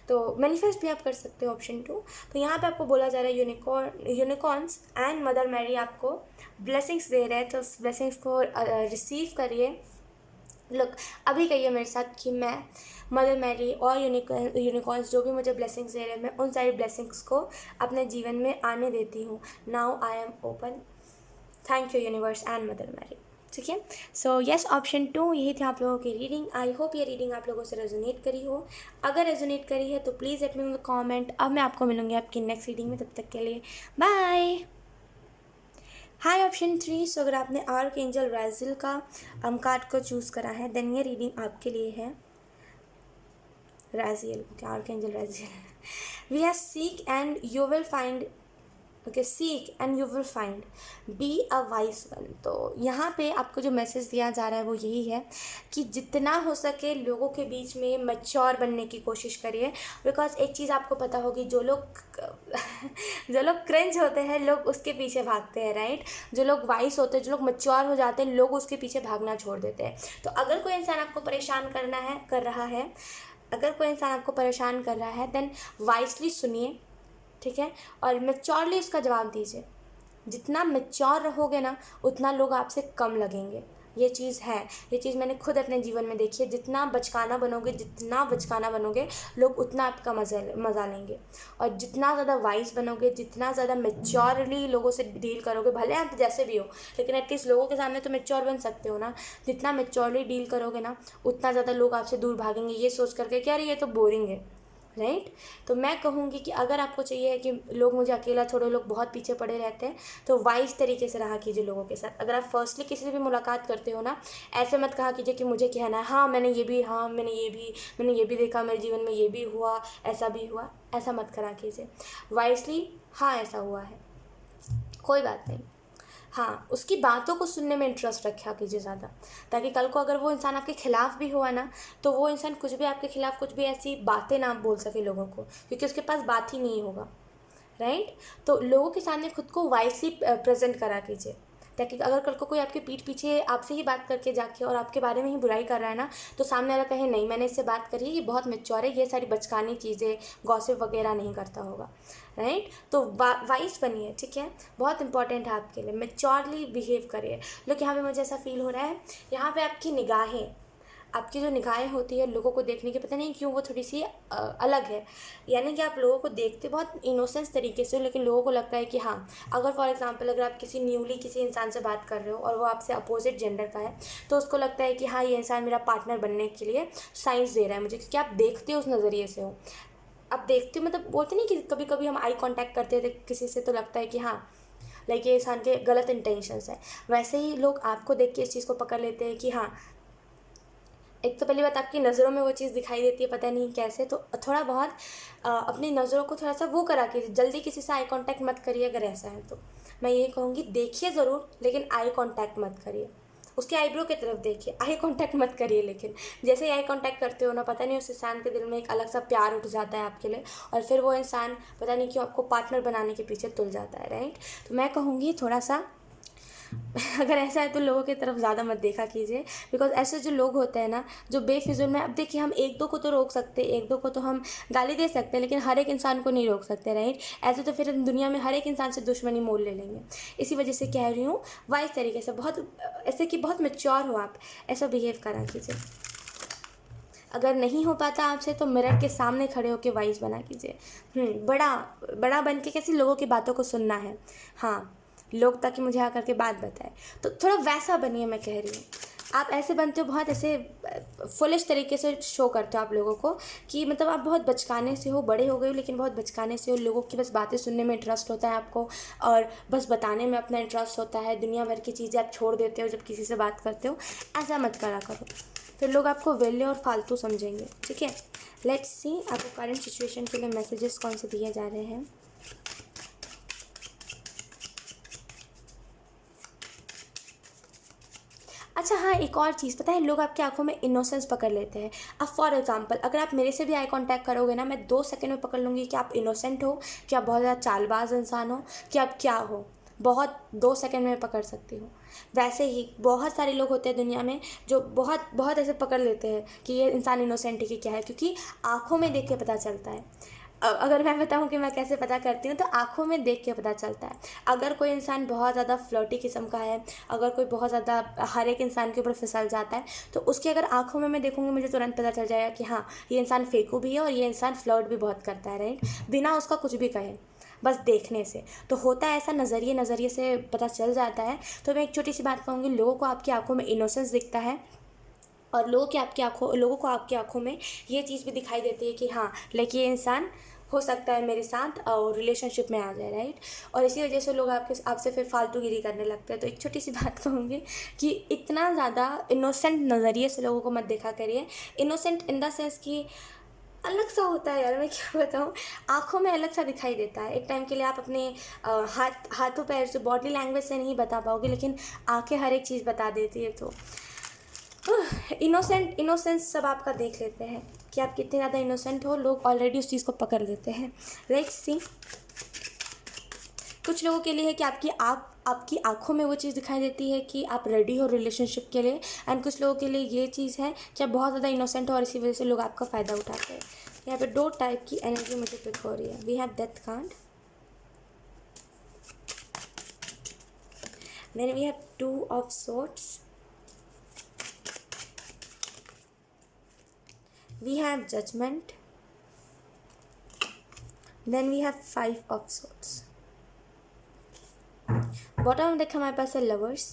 तो मैनिफेस्ट भी आप कर सकते हो ऑप्शन 2। तो यहाँ पे आपको बोला जा रहा है यूनिकॉर्न्स एंड मदर मैरी आपको ब्लेसिंग्स दे रहे हैं, तो उस ब्लेसिंग्स को रिसीव करिए। लुक, अभी कहिए मेरे साथ कि मैं मदर मैरी और यूनिकॉर्न्स जो भी मुझे ब्लेसिंग्स दे रहे हैं, मैं उन सारी ब्लेसिंग्स को अपने जीवन में आने देती हूँ। Now I am open. Thank you universe and Mother Mary. ठीक है, सो यस, ऑप्शन 2 यही थी आप लोगों की रीडिंग। आई होप ये रीडिंग आप लोगों से रेजोनेट करी हो। अगर रेजोनेट करी है तो please let me know the comment. अब मैं आपको मिलूंगी आपकी नेक्स्ट रीडिंग में, तब तक के लिए बाय। हाय ऑप्शन 3। सो अगर आपने आर्क एंजल राजिल का कार्ड को चूज़ करा है, देन ये रीडिंग आपके लिए है। Raziel, okay, archangel Raziel. We have seek and you will find, okay, seek and you will find, be a wise one. तो यहाँ पे आपको जो मैसेज दिया जा रहा है वो यही है कि जितना हो सके लोगों के बीच में मैच्योर बनने की कोशिश करिए। बिकॉज एक चीज़ आपको पता होगी, जो लोग क्रिंज होते हैं लोग उसके पीछे भागते हैं, राइट। जो लोग वाइज होते हैं, जो लोग मैच्योर हो जाते हैं, लोग उसके पीछे भागना छोड़ देते हैं। तो अगर कोई इंसान आपको परेशान कर रहा है, देन वाइजली सुनिए, ठीक है, और मैच्योरली उसका जवाब दीजिए। जितना मैच्योर रहोगे ना, उतना लोग आपसे कम लगेंगे। ये चीज़ है, ये चीज़ मैंने खुद अपने जीवन में देखी है। जितना बचकाना बनोगे लोग उतना आपका मज़ा लेंगे। और जितना ज़्यादा वाइज बनोगे, जितना ज़्यादा मैच्योरली लोगों से डील करोगे, भले आप जैसे भी हो, लेकिन एटलीस्ट लोगों के सामने तो मैच्योर बन सकते हो ना। जितना मैच्योरली डील करोगे ना, उतना ज़्यादा लोग आपसे दूर भागेंगे, ये सोच करके कि अरे ये तो बोरिंग है, राइट। तो मैं कहूँगी कि अगर आपको चाहिए कि लोग मुझे अकेला छोड़ो, लोग बहुत पीछे पड़े रहते हैं, तो वाइज तरीके से रहा कीजिए लोगों के साथ। अगर आप फर्स्टली किसी से भी मुलाकात करते हो ना, ऐसे मत कहा कीजिए कि मुझे कहना है, हाँ मैंने ये भी देखा, मेरे जीवन में ये भी हुआ, ऐसा भी हुआ, ऐसा मत करा कीजिए। वाइजली, हाँ ऐसा हुआ है, कोई बात नहीं, हाँ उसकी बातों को सुनने में इंटरेस्ट रखा कीजिए ज़्यादा, ताकि कल को अगर वो इंसान आपके खिलाफ भी हुआ ना, तो वो इंसान कुछ भी आपके खिलाफ कुछ भी ऐसी बातें ना बोल सके लोगों को, क्योंकि उसके पास बात ही नहीं होगा, राइट। तो लोगों के सामने खुद को वाइसली प्रेजेंट करा कीजिए, ताकि अगर कल को कोई आपके पीठ पीछे आपसे ही बात करके जाके और आपके बारे में ही बुराई कर रहा है ना, तो सामने वाला कहे नहीं मैंने इससे बात करी है, ये बहुत मैच्योर है, ये सारी बचकानी चीज़ें गॉसिप वगैरह नहीं करता होगा, राइट। तो वाइज बनिए, ठीक है, बहुत इंपॉर्टेंट है आपके लिए। मैच्योरली बिहेव करिए। लोग यहाँ पे मुझे ऐसा फील हो रहा है, यहाँ पे आपकी जो निगाहें होती है लोगों को देखने की, पता नहीं क्यों वो थोड़ी सी अलग है। यानी कि आप लोगों को देखते बहुत इनोसेंस तरीके से हो, लेकिन लोगों को लगता है कि हाँ, अगर फॉर एग्जांपल अगर आप किसी इंसान से बात कर रहे हो और वो आपसे अपोजिट जेंडर का है, तो उसको लगता है कि हाँ ये इंसान मेरा पार्टनर बनने के लिए साइंस दे रहा है मुझे, क्योंकि आप देखते हो उस नज़रिए से हो। आप देखते हो, मतलब बोलते नहीं कि कभी कभी हम आई कांटेक्ट करते थे किसी से, तो लगता है कि हाँ लाइक ये इंसान के गलत इंटेंशंस है। वैसे ही लोग आपको देख के इस चीज़ को पकड़ लेते हैं कि हाँ, एक तो पहली बात आपकी नज़रों में वो चीज़ दिखाई देती है, पता नहीं कैसे। तो थोड़ा बहुत अपनी नज़रों को थोड़ा सा वो करा के, जल्दी किसी से आई कांटेक्ट मत करिए। अगर ऐसा है तो मैं ये कहूँगी देखिए ज़रूर, लेकिन आई कांटेक्ट मत करिए। उसके आईब्रो की तरफ देखिए, आई कांटेक्ट मत करिए। लेकिन जैसे ही आई कांटेक्ट करते हो ना, पता नहीं उस इंसान के दिल में एक अलग सा प्यार उठ जाता है आपके लिए, और फिर वो इंसान पता नहीं क्यों आपको पार्टनर बनाने के पीछे तुल जाता है, राइट। तो मैं कहूँगी थोड़ा सा अगर ऐसा है तो लोगों की तरफ ज़्यादा मत देखा कीजिए। बिकॉज ऐसे जो लोग होते हैं ना, जो बेफिजूल में, अब देखिए हम एक दो को तो रोक सकते, एक दो को तो हम गाली दे सकते हैं, लेकिन हर एक इंसान को नहीं रोक सकते, राइट। ऐसे तो फिर हम दुनिया में हर एक इंसान से दुश्मनी मोल ले लेंगे। इसी वजह से कह रही हूँ वाइस तरीके से, बहुत ऐसे कि बहुत मैच्योर हो आप, ऐसा बिहेव करा कीजिए। अगर नहीं हो पाता आपसे तो मिरर के सामने खड़े होकर वाइस बना कीजिए। बड़ा बन के कैसे लोगों की बातों को सुनना है, हाँ लोग ताकि मुझे आकर के बात बताए, तो थोड़ा वैसा बनिए। मैं कह रही हूँ आप ऐसे बनते हो, बहुत ऐसे फुलिश तरीके से शो करते हो आप लोगों को कि मतलब आप बहुत बचकाने से हो, बड़े हो गए हो लेकिन बहुत बचकाने से हो। लोगों की बस बातें सुनने में इंटरेस्ट होता है आपको, और बस बताने में अपना इंटरेस्ट होता है। दुनिया भर की चीज़ें आप छोड़ देते हो जब किसी से बात करते हो। ऐसा मत करा करो, फिर लोग आपको वेले और फालतू समझेंगे, ठीक है। लेट्स सी आपको करंट सिचुएशन के लिए मैसेजेस कौन से दिए जा रहे हैं। अच्छा हाँ, एक और चीज़ पता है, लोग आपकी आंखों में इनोसेंस पकड़ लेते हैं। अब फॉर एग्जांपल अगर आप मेरे से भी आई कांटेक्ट करोगे ना, मैं 2 सेकंड में पकड़ लूँगी कि आप इनोसेंट हो, कि आप बहुत ज़्यादा चालबाज इंसान हो, कि आप क्या हो। बहुत 2 सेकंड में पकड़ सकती हूँ। वैसे ही बहुत सारे लोग होते हैं दुनिया में जो बहुत बहुत ऐसे पकड़ लेते हैं कि ये इंसान इनोसेंट है कि क्या है, क्योंकि आंखों में देख के पता चलता है। अगर मैं बताऊं कि मैं कैसे पता करती हूँ, तो आंखों में देख के पता चलता है। अगर कोई इंसान बहुत ज़्यादा फ्लर्टी किस्म का है, अगर कोई बहुत ज़्यादा हर एक इंसान के ऊपर फिसल जाता है, तो उसकी अगर आंखों में मैं देखूंगी, मुझे तुरंत पता चल जाएगा कि हाँ ये इंसान फेंकू भी है और ये इंसान फ्लर्ट भी बहुत करता है, राइट, बिना उसका कुछ भी कहे, बस देखने से। तो होता है ऐसा, नज़रिए से पता चल जाता है। तो मैं एक छोटी सी बात कहूँगी, लोगों को आपकी आंखों में इनोसेंस दिखता है, और लोगों को आपकी आंखों में ये चीज़ भी दिखाई देती है कि हाँ लाइक ये इंसान हो सकता है मेरे साथ और रिलेशनशिप में आ जाए, राइट। और इसी वजह से लोग आपसे फिर फालतूगिरी करने लगते हैं। तो एक छोटी सी बात कहूँगी कि इतना ज़्यादा इनोसेंट नज़रिए से लोगों को मत देखा करिए। इनोसेंट इन द सेंस कि अलग सा होता है यार, मैं क्या बताऊँ, आँखों में अलग सा दिखाई देता है। एक टाइम के लिए आप अपने हाथों पैर से, बॉडी लैंग्वेज से नहीं बता पाओगे, लेकिन आँखें हर एक चीज़ बता देती है। तो इनोसेंस सब आपका देख लेते हैं कि आप कितने ज़्यादा इनोसेंट हो। लोग ऑलरेडी उस चीज़ को पकड़ लेते हैं। लेट्स सी, कुछ लोगों के लिए है कि आपकी आंखों में वो चीज़ दिखाई देती है कि आप रेडी हो रिलेशनशिप के लिए, एंड कुछ लोगों के लिए ये चीज़ है कि आप बहुत ज़्यादा इनोसेंट हो और इसी वजह से लोग आपका फ़ायदा उठाते हैं। यहाँ पे 2 टाइप की एनर्जी मुझे पिक हो रही है। We have death card, then we have 2 of swords, we have judgment, then we have 5 of swords। Bottom में देखा हमारे पास है लवर्स।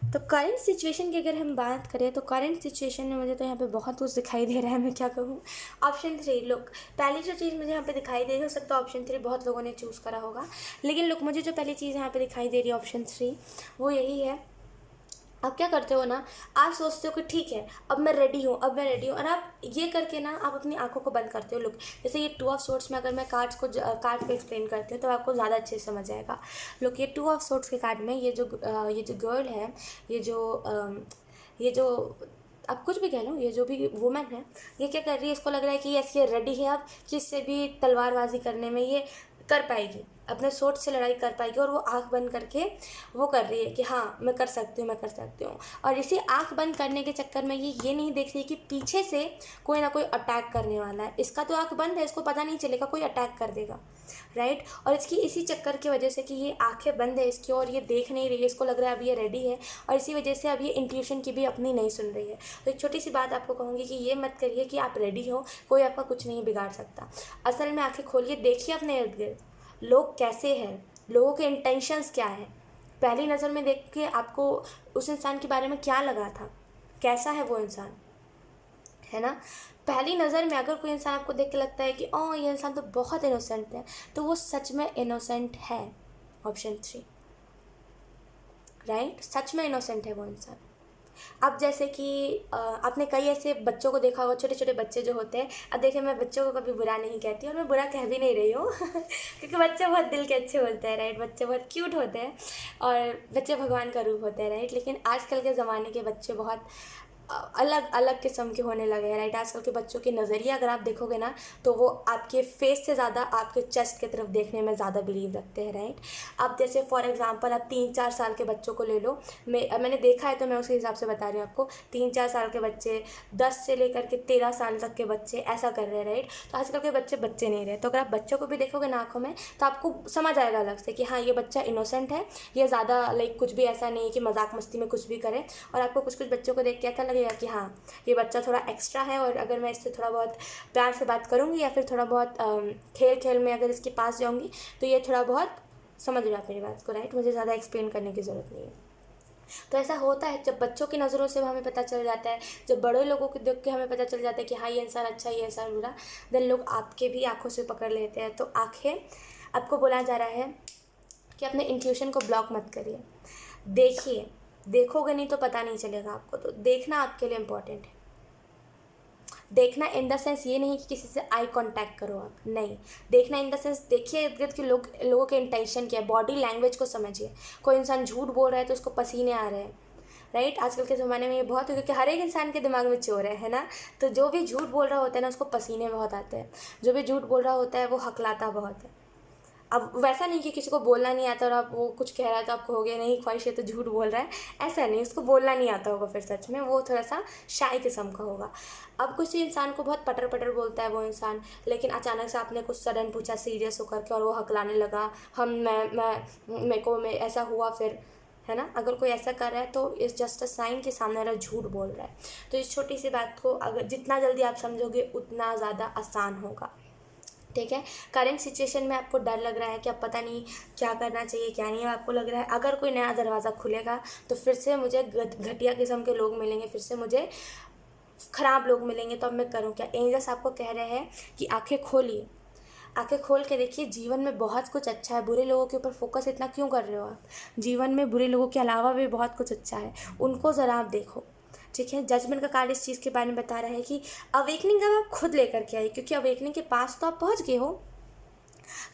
तो करंट सिचुएशन की अगर हम बात करें, तो करंट सिचुएशन में मुझे तो यहाँ पे बहुत कुछ दिखाई दे रहा है, मैं क्या कहूँ। ऑप्शन 3, लोग पहली जो चीज़ मुझे यहाँ पे दिखाई दे रही, हो सकता है ऑप्शन 3 बहुत लोगों ने चूज़ करा होगा, लेकिन लोग मुझे जो पहली चीज़ यहाँ पे दिखाई दे रही है ऑप्शन 3, वो यही है। आप क्या करते हो ना, आप सोचते हो कि ठीक है अब मैं रेडी हूँ, और आप ये करके ना आप अपनी आंखों को बंद करते हो। लुक, जैसे ये 2 ऑफ सोर्ट्स में अगर मैं कार्ड को एक्सप्लेन करती हूँ तो आपको ज़्यादा अच्छे से समझ आएगा। लुक, ये 2 ऑफ सोर्ट्स के कार्ड में ये जो गर्ल है, ये जो अब कुछ भी कह लो, ये जो भी वुमेन है, ये क्या कर रही है, इसको लग रहा है कि यस ये रेडी है अब किससे भी तलवारबाजी करने में, ये कर पाएगी, अपने सोच से लड़ाई कर पाएगी, और वो आंख बंद करके वो कर रही है कि हाँ मैं कर सकती हूँ। और इसी आंख बंद करने के चक्कर में ये नहीं देख रही कि पीछे से कोई ना कोई अटैक करने वाला है। इसका तो आंख बंद है, इसको पता नहीं चलेगा कोई अटैक कर देगा, राइट। और इसकी इसी चक्कर की वजह से कि ये आंखें बंद है इसकी और ये देख नहीं रही है, इसको लग रहा है अब ये रेडी है, और इसी वजह से अब ये इंट्यूशन की भी अपनी नहीं सुन रही है। तो एक छोटी सी बात आपको कहूँगी कि ये मत करिए कि आप रेडी हो, कोई आपका कुछ नहीं बिगाड़ सकता। असल में आंखें खोलिए, देखिए अपने इर्द गिर्द लोग कैसे हैं, लोगों के इंटेंशंस क्या हैं। पहली नज़र में देख के आपको उस इंसान के बारे में क्या लगा था, कैसा है वो इंसान, है ना। पहली नज़र में अगर कोई इंसान आपको देख के लगता है कि ओह ये इंसान तो बहुत इनोसेंट है, तो वो सच में इनोसेंट है। ऑप्शन 3, राइट, सच में इनोसेंट है वो इंसान। अब जैसे कि आपने कई ऐसे बच्चों को देखा होगा, छोटे छोटे बच्चे जो होते हैं। अब देखिए, मैं बच्चों को कभी बुरा नहीं कहती और मैं बुरा कह भी नहीं रही हूँ क्योंकि बच्चे बहुत दिल के अच्छे होते हैं, राइट, बच्चे बहुत क्यूट होते हैं और बच्चे भगवान का रूप होते हैं, राइट। लेकिन आजकल के ज़माने के बच्चे बहुत अलग अलग किस्म के होने लगे हैं, राइट। आजकल के बच्चों के नज़रिए अगर आप देखोगे ना, तो वो आपके फेस से ज़्यादा आपके चेस्ट की तरफ देखने में ज़्यादा बिलीव रखते हैं, राइट। अब जैसे फॉर एग्जांपल आप 3-4 साल के बच्चों को ले लो, मैंने देखा है तो मैं उसके हिसाब से बता रही हूँ आपको। 3-4 साल के बच्चे, 10 से लेकर के 13 साल तक के बच्चे ऐसा कर रहे हैं, राइट। तो आजकल के बच्चे नहीं रहे। तो अगर आप बच्चों को भी देखोगे ना आँखों में, तो आपको समझ आएगा अलग से कि हाँ ये बच्चा इनोसेंट है, ये ज़्यादा लाइक कुछ भी ऐसा नहीं है कि मजाक मस्ती में कुछ भी करे। और आपको कुछ बच्चों को देख के ऐसा लगेगा कि हाँ ये बच्चा थोड़ा एक्स्ट्रा है, और अगर मैं इससे थोड़ा बहुत प्यार से बात करूँगी या फिर थोड़ा बहुत खेल में अगर इसके पास जाऊँगी, तो ये थोड़ा बहुत समझ रहा है मेरी बात को, राइट। मुझे ज़्यादा एक्सप्लेन करने की ज़रूरत नहीं है। तो ऐसा होता है, जब बच्चों की नज़रों से हमें पता चल जाता है, जब बड़े लोगों को देख के हमें पता चल जाता है कि हाँ ये इंसान अच्छा, ये इंसान बुरा, देन लोग आपके भी आँखों से पकड़ लेते हैं। तो आँखें, आपको बोला जा रहा है कि अपने इंट्यूशन को ब्लॉक मत करिए, देखिए। देखोगे नहीं तो पता नहीं चलेगा आपको, तो देखना आपके लिए इम्पोर्टेंट है। देखना इन द सेंस ये नहीं कि किसी से आई कांटेक्ट करो आप, नहीं। देखना इन द सेंस देखिए इर्द गिर्द के लोगों के इंटेंशन क्या है, बॉडी लैंग्वेज को समझिए। कोई इंसान झूठ बोल रहा है तो उसको पसीने आ रहे हैं, राइट। आजकल के ज़माने में ये बहुत है, क्योंकि हर एक इंसान के दिमाग में चोर है ना। तो जो भी झूठ बोल रहा होता है ना उसको पसीने बहुत आते हैं, जो भी झूठ बोल रहा होता है वो हकलाता बहुत है। अब वैसा नहीं कि किसी को बोलना नहीं आता और आप वो कुछ कह रहा है तो आप कहोगे नहीं ख्वाहिश है तो झूठ बोल रहा है, ऐसा नहीं। उसको बोलना नहीं आता होगा फिर सच में, वो थोड़ा सा शाय किस्म का होगा। अब कुछ इंसान को बहुत पटर पटर बोलता है वो इंसान, लेकिन अचानक से आपने कुछ सडन पूछा सीरियस होकर के और वो हकलाने लगा, मैं ऐसा हुआ फिर, है ना। अगर कोई ऐसा कर रहा है तो इट्स जस्ट अ साइन कि सामने वाला झूठ बोल रहा है। तो इस छोटी सी बात को अगर जितना जल्दी आप समझोगे उतना ज़्यादा आसान होगा, ठीक है। करेंट सिचुएशन में आपको डर लग रहा है कि अब पता नहीं क्या करना चाहिए क्या नहीं, आपको लग रहा है अगर कोई नया दरवाज़ा खुलेगा तो फिर से मुझे घटिया किस्म के लोग मिलेंगे, फिर से मुझे ख़राब लोग मिलेंगे, तो अब मैं करूँ क्या। एंजल्स आपको कह रहे हैं कि आंखें खोलिए, आंखें खोल के देखिए जीवन में बहुत कुछ अच्छा है। बुरे लोगों के ऊपर फोकस इतना क्यों कर रहे हो आप, जीवन में बुरे लोगों के अलावा भी बहुत कुछ अच्छा है, उनको ज़रा आप देखो, ठीक है। जजमेंट का कार्ड इस चीज़ के बारे में बता रहा है कि अवेकनिंग अब आप खुद लेकर के आइए, क्योंकि अवेकनिंग के पास तो आप पहुंच गए हो,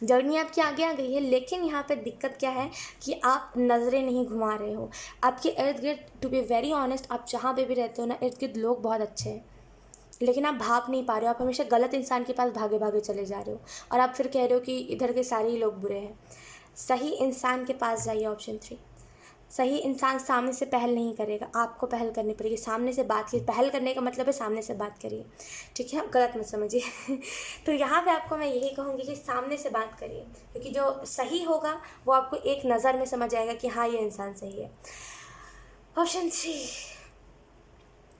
जर्नी आपकी आगे आ गई है। लेकिन यहाँ पे दिक्कत क्या है कि आप नज़रें नहीं घुमा रहे हो। आपके इर्द गिर्द, टू बी वेरी ऑनेस्ट, आप जहाँ पे भी रहते हो ना, इर्द गिर्द लोग बहुत अच्छे हैं, लेकिन आप भाग नहीं पा रहे हो। आप हमेशा गलत इंसान के पास भागे भागे चले जा रहे हो और आप फिर कह रहे हो कि इधर के सारे ही लोग बुरे हैं। सही इंसान के पास जाइए, ऑप्शन 3। सही इंसान सामने से पहल नहीं करेगा, आपको पहल करनी पड़ेगी। सामने से बात कीजिए, पहल करने का मतलब है सामने से बात करिए, ठीक है, गलत मत समझिए। तो यहाँ पे आपको मैं यही कहूँगी कि सामने से बात करिए, क्योंकि जो सही होगा वो आपको एक नज़र में समझ आएगा कि हाँ ये इंसान सही है। ऑप्शन 3।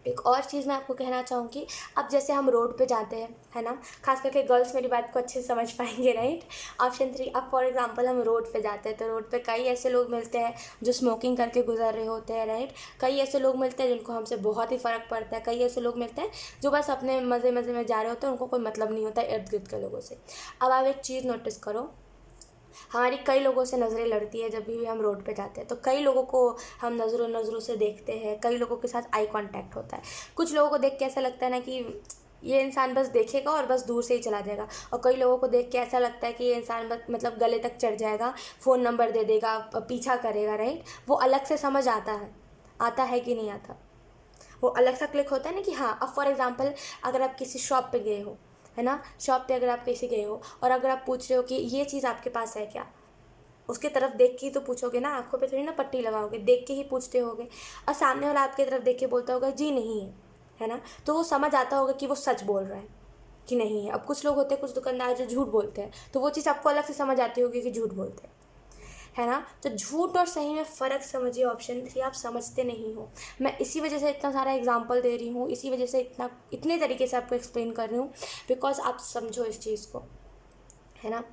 एक और चीज़ मैं आपको कहना चाहूँगी, अब जैसे हम रोड पे जाते हैं, है ना, खास करके गर्ल्स मेरी बात को अच्छे से समझ पाएंगे, राइट। ऑप्शन 3, अब फॉर एग्जांपल हम रोड पे जाते हैं तो रोड पे कई ऐसे लोग मिलते हैं जो स्मोकिंग करके गुजर रहे होते हैं, राइट। कई ऐसे लोग मिलते हैं जिनको हमसे बहुत ही फ़र्क पड़ता है, कई ऐसे लोग मिलते हैं जो बस अपने मज़े मज़े में जा रहे होते हैं, उनको कोई मतलब नहीं होता इर्द गिर्द के लोगों से। अब आप एक चीज़ नोटिस करो, हमारी कई लोगों से नज़रें लड़ती है जब भी हम रोड पे जाते हैं, तो कई लोगों को हम नज़रों से देखते हैं, कई लोगों के साथ आई कांटेक्ट होता है। कुछ लोगों को देख के ऐसा लगता है ना कि ये इंसान बस देखेगा और बस दूर से ही चला जाएगा, और कई लोगों को देख के ऐसा लगता है कि ये इंसान बस मतलब गले तक चढ़ जाएगा, फ़ोन नंबर दे देगा, पीछा करेगा, राइट। वो अलग से समझ आता है कि नहीं आता, वो अलग सा क्लिक होता है ना कि हाँ। अब फॉर एग्जांपल अगर आप किसी शॉप पे गए हो, है ना, शॉप पे अगर आप कहीं गए हो और अगर आप पूछ रहे हो कि ये चीज़ आपके पास है क्या, उसके तरफ देख के ही तो पूछोगे ना, आंखों पे थोड़ी ना पट्टी लगाओगे, देख के ही पूछते होगे। और सामने वाला आपकी तरफ देख के बोलता होगा जी नहीं है ना, तो वो समझ आता होगा कि वो सच बोल रहा है कि नहीं है। अब कुछ लोग होते हैं, कुछ दुकानदार जो झूठ बोलते हैं, तो वो चीज़ आपको अलग से समझ आती होगी कि झूठ बोलते हैं, है ना। तो झूठ और सही में फ़र्क समझिए। ऑप्शन 3 आप समझते नहीं हो। मैं इसी वजह से इतना सारा एग्जांपल दे रही हूँ, इसी वजह से इतने तरीके से आपको एक्सप्लेन कर रही हूँ, बिकॉज आप समझो इस चीज़ को, है ना।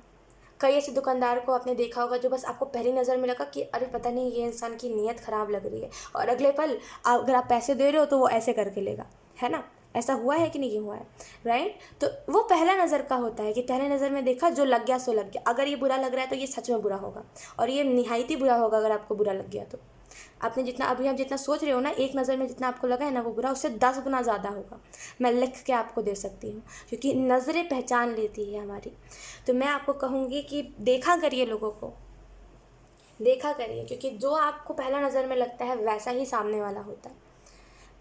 कई ऐसे दुकानदार को आपने देखा होगा जो बस आपको पहली नज़र में लगा कि अरे पता नहीं ये इंसान की नीयत ख़राब लग रही है, और अगले पल अगर आप पैसे दे रहे हो तो वो ऐसे करके लेगा, है ना। ऐसा हुआ है कि नहीं हुआ है, राइट। तो वो पहला नज़र का होता है कि पहले नज़र में देखा, जो लग गया सो लग गया। अगर ये बुरा लग रहा है तो ये सच में बुरा होगा, और ये निहायती बुरा होगा अगर आपको बुरा लग गया तो। आपने जितना अभी आप जितना सोच रहे हो ना, एक नज़र में जितना आपको लगा है ना वो बुरा, उससे 10 गुना ज़्यादा होगा। मैं लिख के आपको दे सकती हूँ, क्योंकि नज़रें पहचान लेती है हमारी। तो मैं आपको कहूँगी कि देखा करिए, लोगों को देखा करिए, क्योंकि जो आपको पहला नज़र में लगता है वैसा ही सामने वाला होता है,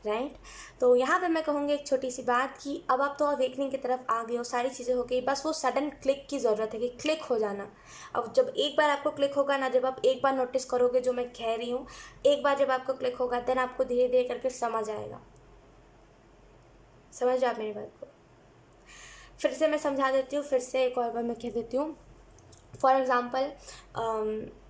राइट। तो यहाँ पे मैं कहूँगी एक छोटी सी बात कि अब आप तो अवेकनिंग की तरफ आ गए हो, सारी चीज़ें हो गई, बस वो सडन क्लिक की ज़रूरत है कि क्लिक हो जाना। अब जब एक बार आपको क्लिक होगा ना, जब आप एक बार नोटिस करोगे जो मैं कह रही हूँ, एक बार जब आपको क्लिक होगा देन आपको धीरे धीरे करके समझ आएगा। समझ आप मेरी बात को? फिर से मैं समझा देती हूँ, फिर से एक और बार मैं कह देती हूँ। फॉर एग्ज़ाम्पल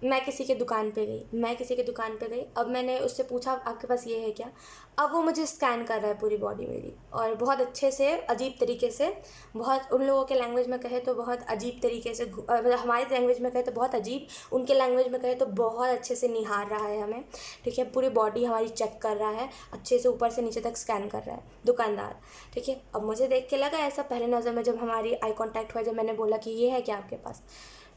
मैं किसी के दुकान पे गई, अब मैंने उससे पूछा आपके पास ये है क्या। अब वो मुझे स्कैन कर रहा है पूरी बॉडी मेरी, और बहुत अच्छे से, अजीब तरीके से, बहुत उन लोगों के लैंग्वेज में कहे तो बहुत अजीब तरीके से, मतलब हमारी लैंग्वेज में कहे तो बहुत अजीब, उनके लैंग्वेज में कहे तो बहुत अच्छे से निहार रहा है हमें, ठीक है। पूरी बॉडी हमारी चेक कर रहा है, अच्छे से ऊपर से नीचे तक स्कैन कर रहा है दुकानदार, ठीक है। अब मुझे देख के लगा ऐसा पहले नज़र में, जब हमारी आई कॉन्टैक्ट हुआ, जब मैंने बोला कि ये है क्या आपके पास,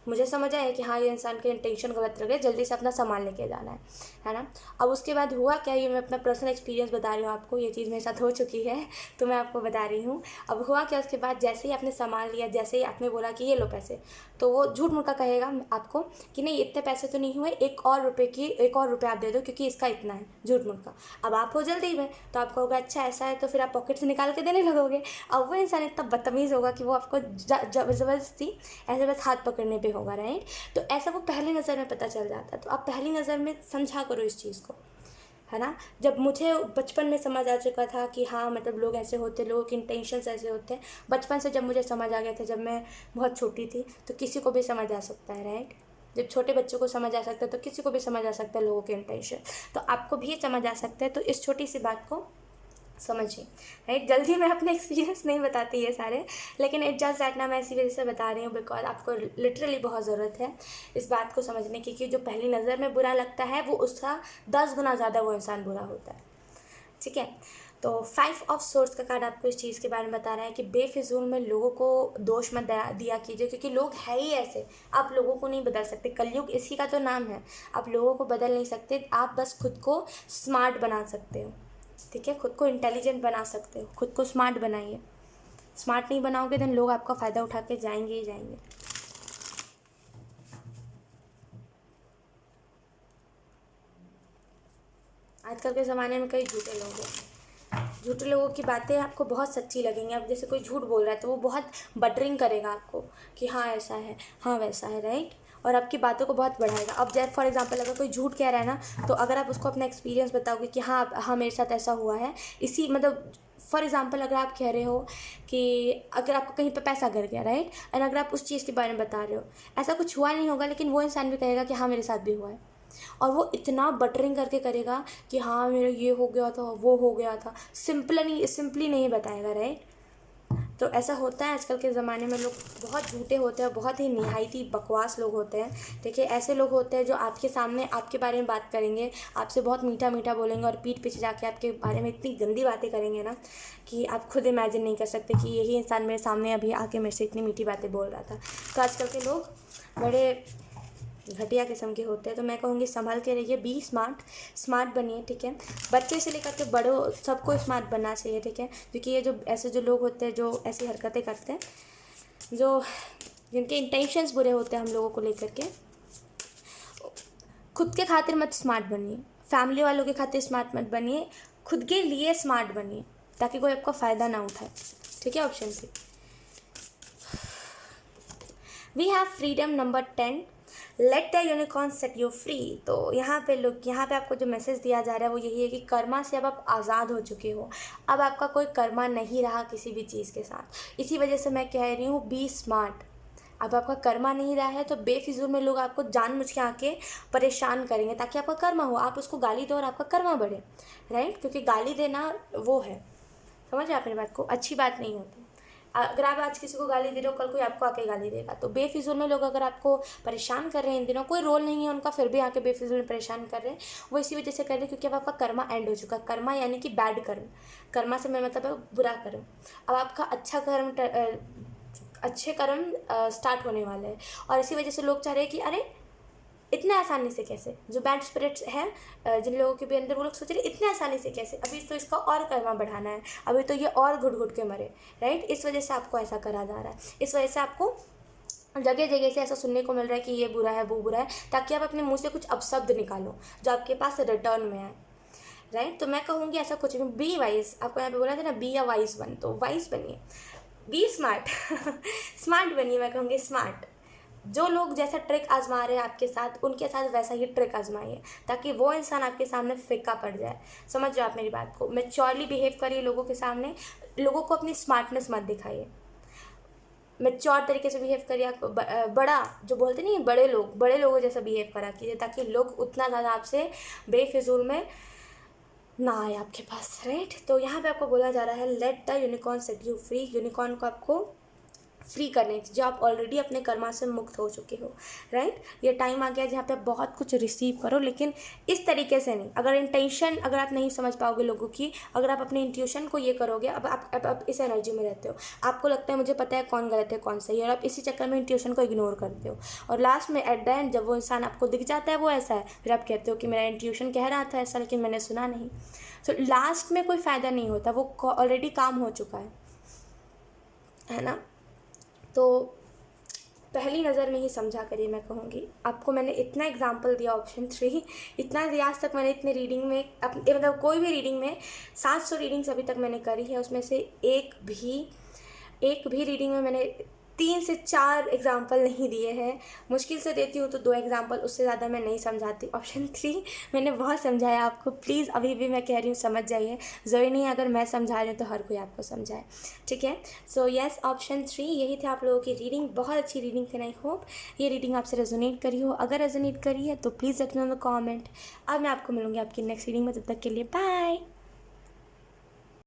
मुझे समझ आया कि हाँ ये इंसान के इंटेंशन गलत लग रहे, जल्दी से अपना सामान लेके जाना है ना। अब उसके बाद हुआ क्या, ये मैं अपना पर्सनल एक्सपीरियंस बता रही हूँ आपको, ये चीज़ मेरे साथ हो चुकी है तो मैं आपको बता रही हूँ। अब हुआ क्या, उसके बाद जैसे ही आपने सामान लिया, जैसे ही आपने बोला कि ये लो पैसे, तो वो झूठ मूठ का कहेगा आपको कि नहीं इतने पैसे तो नहीं हुए, एक और रुपये आप दे दो क्योंकि इसका इतना है, झूठ मूठ का। अब आप हो जल्दी में तो आपको होगा अच्छा ऐसा है, तो फिर आप पॉकेट से निकाल के देने लगोगे। अब वो इंसान इतना बदतमीज़ होगा कि वो आपको ज़बरदस्ती ऐसे बस हाथ पकड़ने पे होगा, राइट। तो ऐसा वो पहली नज़र में पता चल जाता है। तो आप पहली नज़र में समझा करो इस चीज़ को, है ना। जब मुझे बचपन में समझ आ चुका था कि हाँ मतलब लोग ऐसे होते, लोगों के इंटेंशंस ऐसे होते हैं, बचपन से जब मुझे समझ आ गया था, जब मैं बहुत छोटी थी, तो किसी को भी समझ आ सकता है, राइट। जब छोटे बच्चों को समझ आ सकता है तो किसी को भी समझ आ सकता है लोगों के इंटेंशन, तो आपको भी समझ आ सकता है। तो इस छोटी सी बात को समझिए, राइट। जल्दी मैं अपने एक्सपीरियंस नहीं बताती ये सारे, लेकिन इट जस्ट दैट ना मैं इसी वजह से बता रही हूँ बिकॉज आपको लिटरली बहुत ज़रूरत है इस बात को समझने की कि जो पहली नज़र में बुरा लगता है वो उसका 10 गुना ज़्यादा वो इंसान बुरा होता है, ठीक है। तो 5 ऑफ सोर्स का कार्ड आपको इस चीज़ के बारे में बता रहा है कि बेफिजूल में लोगों को दोष मत दिया कीजिए, क्योंकि लोग है ही ऐसे, आप लोगों को नहीं बदल सकते। कलयुग इसी का तो नाम है, आप लोगों को बदल नहीं सकते, आप बस खुद को स्मार्ट बना सकते हो, ठीक है। खुद को इंटेलिजेंट बना सकते हो, खुद को स्मार्ट बनाइए। स्मार्ट नहीं बनाओगे देन लोग आपका फ़ायदा उठा के जाएंगे ही जाएंगे। आजकल के ज़माने में कई झूठे लोग हैं, झूठे लोगों की बातें आपको बहुत सच्ची लगेंगी। अब जैसे कोई झूठ बोल रहा है तो वो बहुत बटरिंग करेगा आपको कि हाँ ऐसा है, हाँ वैसा है, राइट, और आपकी बातों को बहुत बढ़ाएगा। अब जैसे फॉर एग्जांपल अगर कोई झूठ कह रहा है ना, तो अगर आप उसको अपना एक्सपीरियंस बताओगे कि हाँ मेरे साथ ऐसा हुआ है, इसी मतलब फॉर एग्जांपल अगर आप कह रहे हो कि अगर आपको कहीं पे पैसा गिर गया, राइट, एंड अगर आप उस चीज़ के बारे में बता रहे हो, ऐसा कुछ हुआ नहीं होगा, लेकिन वो इंसान भी कहेगा कि हाँ मेरे साथ भी हुआ है, और वो इतना बटरिंग करके करेगा कि हाँ मेरा ये हो गया था, वो हो गया था, सिंपली नहीं बताएगा, राइट। तो ऐसा होता है आजकल के ज़माने में, लोग बहुत झूठे होते हैं, बहुत ही निहायती बकवास लोग होते हैं। देखिए ऐसे लोग होते हैं जो आपके सामने आपके बारे में बात करेंगे, आपसे बहुत मीठा मीठा बोलेंगे, और पीठ पीछे जाके आपके बारे में इतनी गंदी बातें करेंगे ना कि आप खुद इमेजिन नहीं कर सकते कि यही इंसान मेरे सामने अभी आके मेरे से इतनी मीठी बातें बोल रहा था। तो आजकल के लोग बड़े घटिया किस्म के होते हैं। तो मैं कहूँगी संभल के रहिए, बी स्मार्ट बनिए, ठीक है। बच्चे से लेकर के बड़ों सबको स्मार्ट बनना चाहिए, ठीक है। क्योंकि ये जो ऐसे जो लोग होते हैं जो ऐसी हरकतें करते हैं, जो जिनके इंटेंशंस बुरे होते हैं हम लोगों को लेकर के, खुद के खातिर मत स्मार्ट बनिए, फैमिली वालों के खातिर स्मार्ट मत बनिए, खुद के लिए स्मार्ट बनिए ताकि कोई आपका फ़ायदा ना उठाए, ठीक है। Option C, we have freedom number 10, let the unicorn set you free. तो यहाँ पे आपको जो मैसेज दिया जा रहा है वो यही है कि कर्मा से अब आप आज़ाद हो चुके हो, अब आपका कोई कर्मा नहीं रहा किसी भी चीज़ के साथ। इसी वजह से मैं कह रही हूँ बी स्मार्ट। अब आपका कर्मा नहीं रहा है तो बेफिजूल में लोग आपको जानबूझ के आके परेशान करेंगे ताकि आपका कर्मा हो, आप उसको गाली दो और आपका कर्मा बढ़े, राइट। क्योंकि गाली देना वो है, समझ रहे आप मेरी बात को, अच्छी बात नहीं होती। अगर आप आज किसी को गाली दे रहे हो, कल कोई आपको आके गाली देगा। तो बेफिजूल में लोग अगर आपको परेशान कर रहे हैं इन दिनों, कोई रोल नहीं है उनका, फिर भी आके बेफिजूल में परेशान कर रहे हैं, वो इसी वजह से कर रहे हैं क्योंकि अब आपका कर्मा एंड हो चुका। कर्मा यानी कि बैड कर्म, कर्मा से मैं मतलब है बुरा कर्म। अब आपका अच्छे कर्म स्टार्ट होने वाले हैं, और इसी वजह से लोग चाह रहे हैं कि अरे इतने आसानी से कैसे, जो बैड स्पिरिट्स हैं जिन लोगों के भी अंदर, वो लोग सोच रहे इतने आसानी से कैसे, अभी तो इसका और कर्मा बढ़ाना है, अभी तो ये और घुट घुट के मरे, राइट। इस वजह से आपको ऐसा करा जा रहा है, इस वजह से आपको जगह जगह से ऐसा सुनने को मिल रहा है कि ये बुरा है वो बुरा है, ताकि आप अपने मुंह से कुछ अपशब्द निकालो जो आपके पास रिटर्न में आए, राइट। तो मैं कहूँगी ऐसा कुछ भी, बी वाइज, आपको यहाँ पे बोला था ना बी अ वाइज वन, तो वाइज बनिए, बी स्मार्ट स्मार्ट बनिए, मैं कहूँगी स्मार्ट। जो लोग जैसा ट्रिक आजमा रहे हैं आपके साथ, उनके साथ वैसा ही ट्रिक आजमाइए ताकि वो इंसान आपके सामने फीका पड़ जाए। समझ रहे हो आप मेरी बात को, मैच्योरली बिहेव करिए लोगों के सामने, लोगों को अपनी स्मार्टनेस मत दिखाइए, मैच्योर तरीके से बिहेव करिए। बड़ा जो बोलते नहीं, बड़े लोगों जैसा बिहेव करा कीजिए ताकि लोग उतना ज़्यादा आपसे बेफिजूल में ना आए आपके पास, राइट। तो यहाँ पे आपको बोला जा रहा है late the unicorn set you free. Unicorn को आपको फ्री करनी थी, जो आप ऑलरेडी अपने कर्मा से मुक्त हो चुके हो, राइट। ये टाइम आ गया जहाँ पे बहुत कुछ रिसीव करो, लेकिन इस तरीके से नहीं। अगर इंटेंशन, अगर आप नहीं समझ पाओगे लोगों की, अगर आप अपने इंट्यूशन को ये करोगे, अब आप इस एनर्जी में रहते हो, आपको लगता है मुझे पता है कौन गलत है कौन सही है, और आप इसी चक्कर में इंट्यूशन को इग्नोर करते हो, और लास्ट में एट द एंड जब वो इंसान आपको दिख जाता है वो ऐसा है, फिर आप कहते हो कि मेरा इंट्यूशन कह रहा था ऐसा, लेकिन मैंने सुना नहीं। तो लास्ट में कोई फ़ायदा नहीं होता, वो ऑलरेडी काम हो चुका है ना। तो पहली नज़र में ही समझा करिए, मैं कहूँगी आपको। मैंने इतना एग्जाम्पल दिया ऑप्शन 3, इतना आज तक मैंने इतने रीडिंग में मतलब कोई भी रीडिंग में 700 रीडिंग्स अभी तक मैंने करी है, उसमें से एक भी रीडिंग में मैंने 3 से 4 एग्जाम्पल नहीं दिए हैं। मुश्किल से देती हूँ तो 2 एग्जाम्पल, उससे ज़्यादा मैं नहीं समझाती। ऑप्शन 3 मैंने बहुत समझाया आपको, प्लीज़ अभी भी मैं कह रही हूँ समझ जाइए। ज़रूरी नहीं अगर मैं समझा रही हूँ तो हर कोई आपको समझाए, ठीक है। सो यस, ऑप्शन 3 यही थे आप लोगों की रीडिंग। बहुत अच्छी रीडिंग थी, आई होप ये रीडिंग आपसे रेजोनेट करी हो। अगर रेजोनेट करी है तो please let me know in the comment. अब मैं आपको मिलूँगी आपकी नेक्स्ट रीडिंग में, तब तक के लिए बाय।